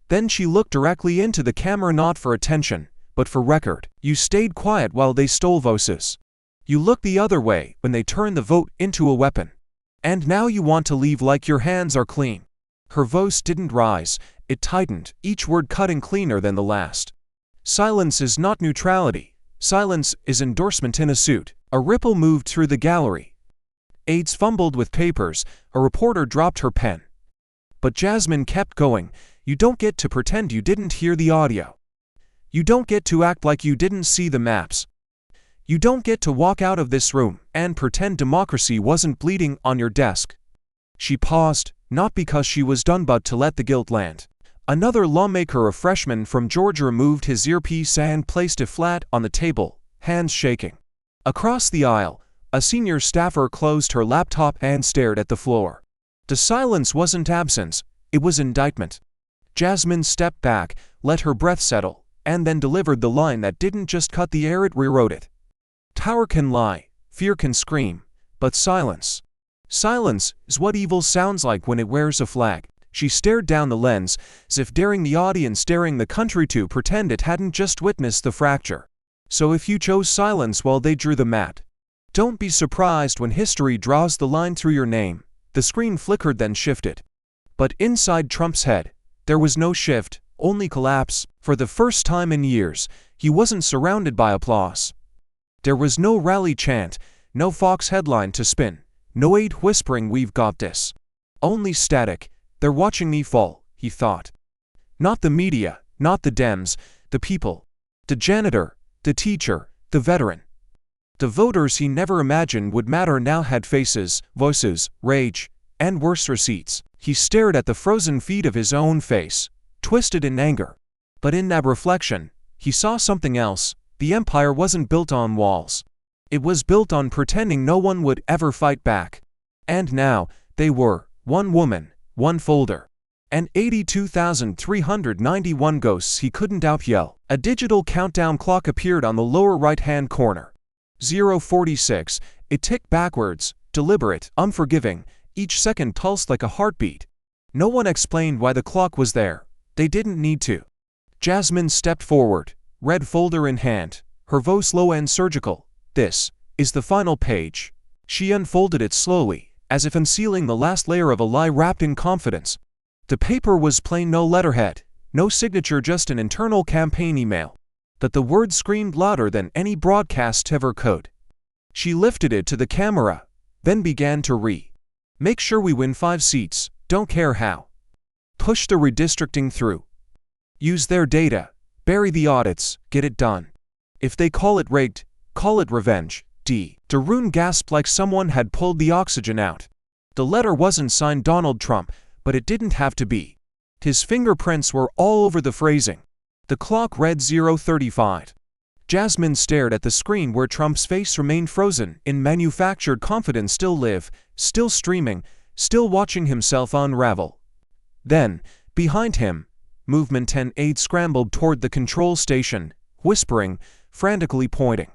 Then she looked directly into the camera, not for attention, but for record. You stayed quiet while they stole votes. You looked the other way when they turned the vote into a weapon. And now you want to leave like your hands are clean. Her voice didn't rise, it tightened, each word cutting cleaner than the last. Silence is not neutrality. Silence is endorsement in a suit. A ripple moved through the gallery. Aides fumbled with papers, a reporter dropped her pen. But Jasmine kept going. You don't get to pretend you didn't hear the audio. You don't get to act like you didn't see the maps. You don't get to walk out of this room and pretend democracy wasn't bleeding on your desk. She paused, not because she was done but to let the guilt land. Another lawmaker, a freshman from Georgia, removed his earpiece and placed it flat on the table, hands shaking. Across the aisle, a senior staffer closed her laptop and stared at the floor. The silence wasn't absence, it was indictment. Jasmine stepped back, let her breath settle, and then delivered the line that didn't just cut the air, it rewrote it. Power can lie, fear can scream, but silence. Silence is what evil sounds like when it wears a flag. She stared down the lens, as if daring the audience, daring the country to pretend it hadn't just witnessed the fracture. So if you chose silence while they drew the mat, don't be surprised when history draws the line through your name. The screen flickered, then shifted. But inside Trump's head, there was no shift, only collapse. For the first time in years, he wasn't surrounded by applause. There was no rally chant, no Fox headline to spin, no aide whispering, "We've got this." Only static. "They're watching me fall," he thought. Not the media, not the Dems, the people. The janitor, the teacher, the veteran. The voters he never imagined would matter now had faces, voices, rage, and worse, receipts. He stared at the frozen feed of his own face, twisted in anger. But in that reflection, he saw something else. The empire wasn't built on walls. It was built on pretending no one would ever fight back. And now, they were, one woman, one folder, and 82,391 ghosts he couldn't outyell. A digital countdown clock appeared on the lower right-hand corner. 0:46, it ticked backwards, deliberate, unforgiving, each second pulsed like a heartbeat. No one explained why the clock was there. They didn't need to. Jasmine stepped forward, red folder in hand, her voice low and surgical. "This is the final page." She unfolded it slowly, as if unsealing the last layer of a lie wrapped in confidence. The paper was plain, no letterhead, no signature, just an internal campaign email. But the words screamed louder than any broadcast ever could. She lifted it to the camera, then began to read. "Make sure we win 5 seats, don't care how. Push the redistricting through. Use their data, bury the audits, get it done. If they call it rigged, call it revenge." Darun gasped like someone had pulled the oxygen out. The letter wasn't signed Donald Trump, but it didn't have to be. His fingerprints were all over the phrasing. The clock read 0:35. Jasmine stared at the screen where Trump's face remained frozen in manufactured confidence, still live, still streaming, still watching himself unravel. Then, behind him, Movement 10 aides scrambled toward the control station, whispering, frantically pointing.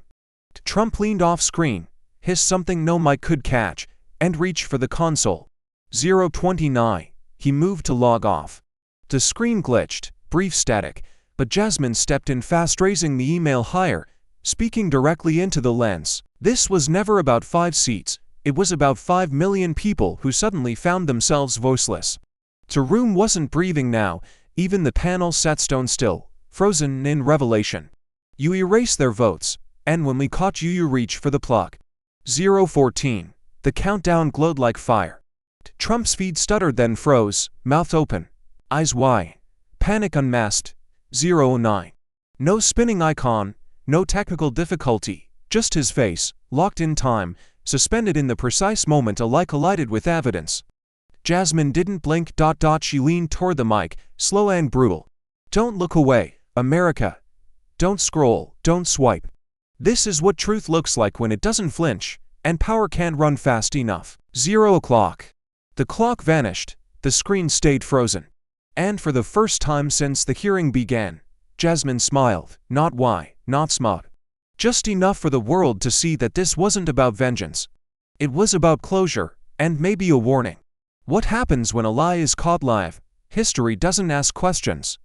Trump leaned off screen, hissed something no mic could catch, and reached for the console. 0:29. He moved to log off. The screen glitched, brief static, but Jasmine stepped in fast, raising the email higher, speaking directly into the lens. This was never about 5 seats, it was about 5 million people who suddenly found themselves voiceless. The room wasn't breathing now, even the panel sat stone still, frozen in revelation. "You erased their votes, and when we caught you, you reached for the plug." 0:14. The countdown glowed like fire. Trump's feed stuttered, then froze, mouth open, eyes wide, panic unmasked. 0:09. No spinning icon, no technical difficulty, just his face, locked in time, suspended in the precise moment a light collided with evidence. Jasmine didn't blink. She leaned toward the mic, slow and brutal. "Don't look away, America. Don't scroll, don't swipe. This is what truth looks like when it doesn't flinch, and power can't run fast enough." 0:00. The clock vanished, the screen stayed frozen. And for the first time since the hearing began, Jasmine smiled, not wide, not smug. Just enough for the world to see that this wasn't about vengeance. It was about closure, and maybe a warning. What happens when a lie is caught live? History doesn't ask questions.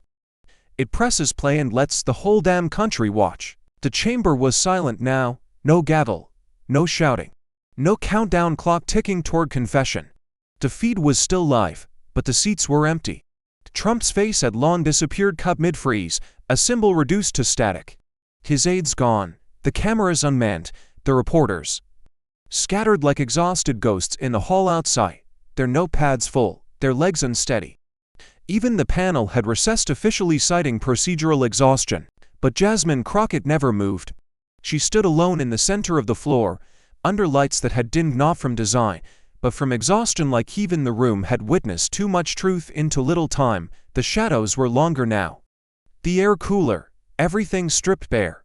It presses play and lets the whole damn country watch. The chamber was silent now, no gavel, no shouting, no countdown clock ticking toward confession. The feed was still live, but the seats were empty. Trump's face had long disappeared, cut mid-freeze, a symbol reduced to static. His aides gone, the cameras unmanned, the reporters scattered like exhausted ghosts in the hall outside, their notepads full, their legs unsteady. Even the panel had recessed, officially citing procedural exhaustion. But Jasmine Crockett never moved. She stood alone in the center of the floor, under lights that had dimmed not from design, but from exhaustion, like even the room had witnessed too much truth into little time. The shadows were longer now. The air cooler, everything stripped bare.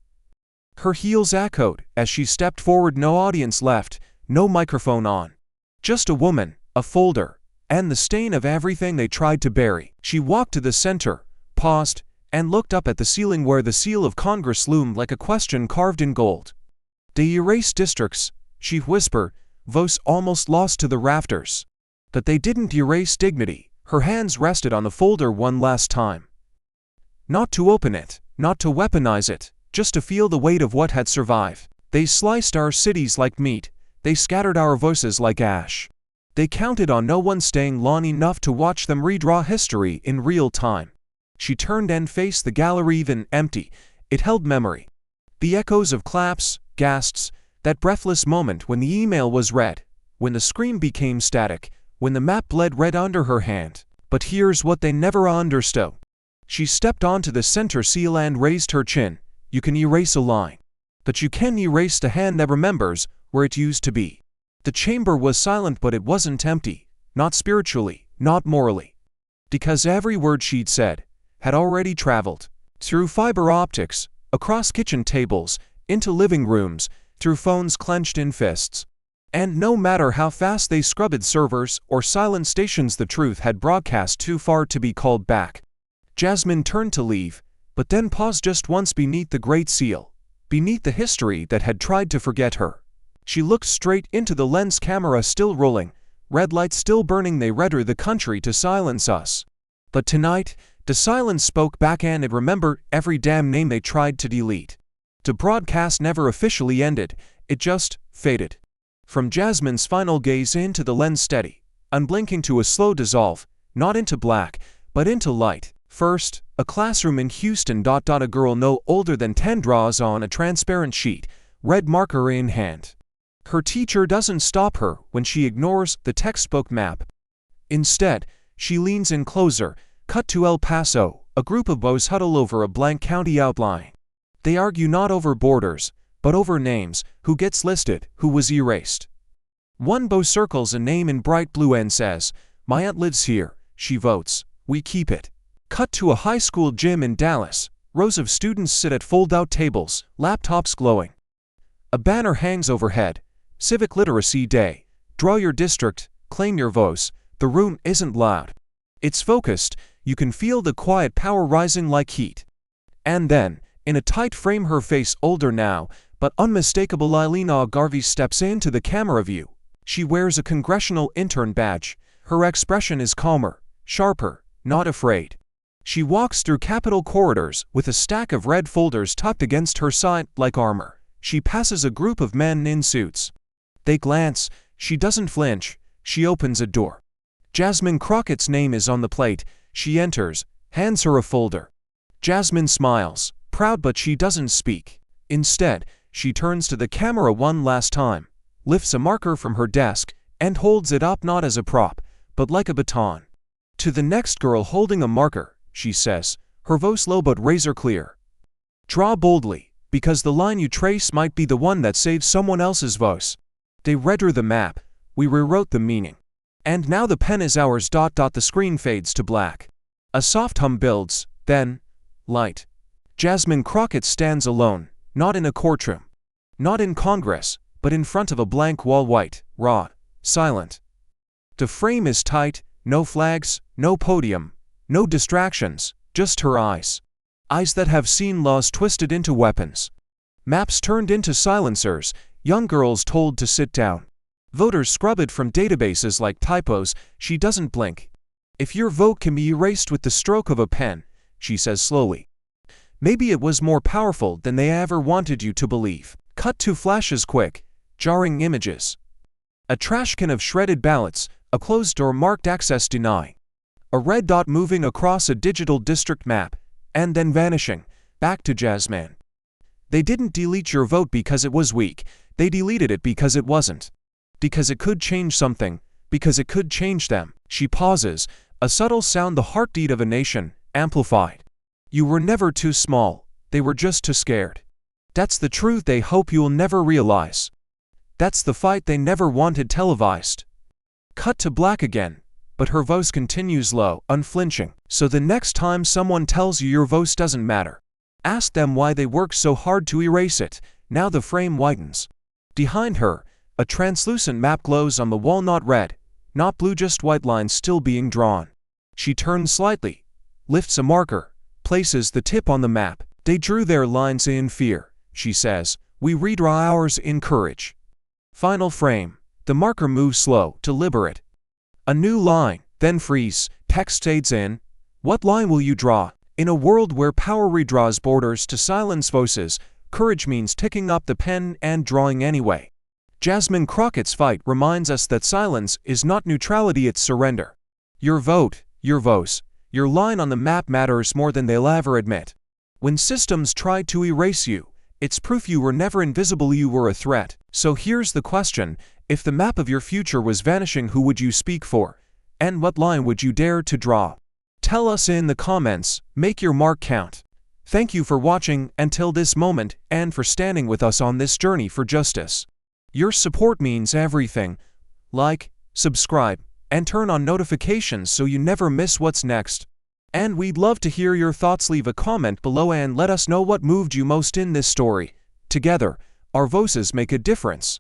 Her heels echoed as she stepped forward, no audience left, no microphone on. Just a woman, a folder, and the stain of everything they tried to bury. She walked to the center, paused, and looked up at the ceiling where the seal of Congress loomed like a question carved in gold. "They erased districts," she whispered, voice almost lost to the rafters. "But they didn't erase dignity." Her hands rested on the folder one last time. Not to open it, not to weaponize it, just to feel the weight of what had survived. They sliced our cities like meat. They scattered our voices like ash. They counted on no one staying long enough to watch them redraw history in real time. She turned and faced the gallery, even empty. It held memory. The echoes of claps, gasps, that breathless moment when the email was read, when the scream became static, when the map bled red under her hand. But here's what they never understood. She stepped onto the center seal and raised her chin. You can erase a line, but you can't erase the hand that remembers where it used to be. The chamber was silent, but it wasn't empty, not spiritually, not morally. Because every word she'd said had already traveled through fiber optics, across kitchen tables, into living rooms, through phones clenched in fists. And no matter how fast they scrubbed servers or silent stations, the truth had broadcast too far to be called back. Jasmine turned to leave, but then paused just once beneath the great seal, beneath the history that had tried to forget her. She looked straight into the lens, camera still rolling, red lights still burning. They read the country to silence us. But tonight, the silence spoke back, and it remembered every damn name they tried to delete. The broadcast never officially ended, it just faded. From Jasmine's final gaze into the lens, steady, unblinking, to a slow dissolve, not into black, but into light. First, a classroom in Houston. A girl no older than 10 draws on a transparent sheet, red marker in hand. Her teacher doesn't stop her when she ignores the textbook map. Instead, she leans in closer. Cut to El Paso, a group of boys huddle over a blank county outline. They argue not over borders, but over names. Who gets listed, who was erased. One beau circles a name in bright blue and says, "My aunt lives here." She votes, "We keep it." Cut to a high school gym in Dallas. Rows of students sit at fold-out tables, laptops glowing. A banner hangs overhead. Civic Literacy Day. Draw your district, claim your voice. The room isn't loud. It's focused. You can feel the quiet power rising like heat. And then, in a tight frame, her face older now, but unmistakable, Elena Garvey steps into the camera view. She wears a congressional intern badge. Her expression is calmer, sharper, not afraid. She walks through Capitol corridors with a stack of red folders tucked against her side like armor. She passes a group of men in suits. They glance. She doesn't flinch. She opens a door. Jasmine Crockett's name is on the plate. She enters, hands her a folder. Jasmine smiles, proud, but she doesn't speak. Instead, she turns to the camera one last time, lifts a marker from her desk, and holds it up not as a prop, but like a baton. To the next girl holding a marker, she says, her voice low but razor clear. Draw boldly, because the line you trace might be the one that saves someone else's voice. They read her the map. We rewrote the meaning. And now the pen is ours. The screen fades to black. A soft hum builds, then, light. Jasmine Crockett stands alone, not in a courtroom, not in Congress, but in front of a blank wall, white, raw, silent. The frame is tight, no flags, no podium, no distractions, just her eyes. Eyes that have seen laws twisted into weapons. Maps turned into silencers, young girls told to sit down. Voters scrubbed from databases like typos. She doesn't blink. If your vote can be erased with the stroke of a pen, she says slowly, maybe it was more powerful than they ever wanted you to believe. Cut to flashes, quick, jarring images. A trash can of shredded ballots, a closed door marked access denied. A red dot moving across a digital district map, and then vanishing, back to Jasmine. They didn't delete your vote because it was weak. They deleted it because it wasn't. Because it could change something, because it could change them. She pauses, a subtle sound, the heartbeat of a nation, amplified. You were never too small, they were just too scared. That's the truth they hope you'll never realize. That's the fight they never wanted televised. Cut to black again, but her voice continues low, unflinching. So the next time someone tells you your voice doesn't matter, ask them why they worked so hard to erase it. Now the frame widens. Behind her, a translucent map glows on the wall, not red, not blue, just white lines still being drawn. She turns slightly, lifts a marker, places the tip on the map. They drew their lines in fear, she says. We redraw ours in courage. Final frame. The marker moves slow, deliberate. A new line, then freeze. Text fades in. What line will you draw? In a world where power redraws borders to silence voices, courage means ticking up the pen and drawing anyway. Jasmine Crockett's fight reminds us that silence is not neutrality, it's surrender. Your vote, your voice, your line on the map matters more than they'll ever admit. When systems try to erase you, it's proof you were never invisible, you were a threat. So here's the question: if the map of your future was vanishing, who would you speak for? And what line would you dare to draw? Tell us in the comments, make your mark count. Thank you for watching until this moment and for standing with us on this journey for justice. Your support means everything. Like, subscribe, and turn on notifications so you never miss what's next. And we'd love to hear your thoughts. Leave a comment below and let us know what moved you most in this story. Together, our voices make a difference.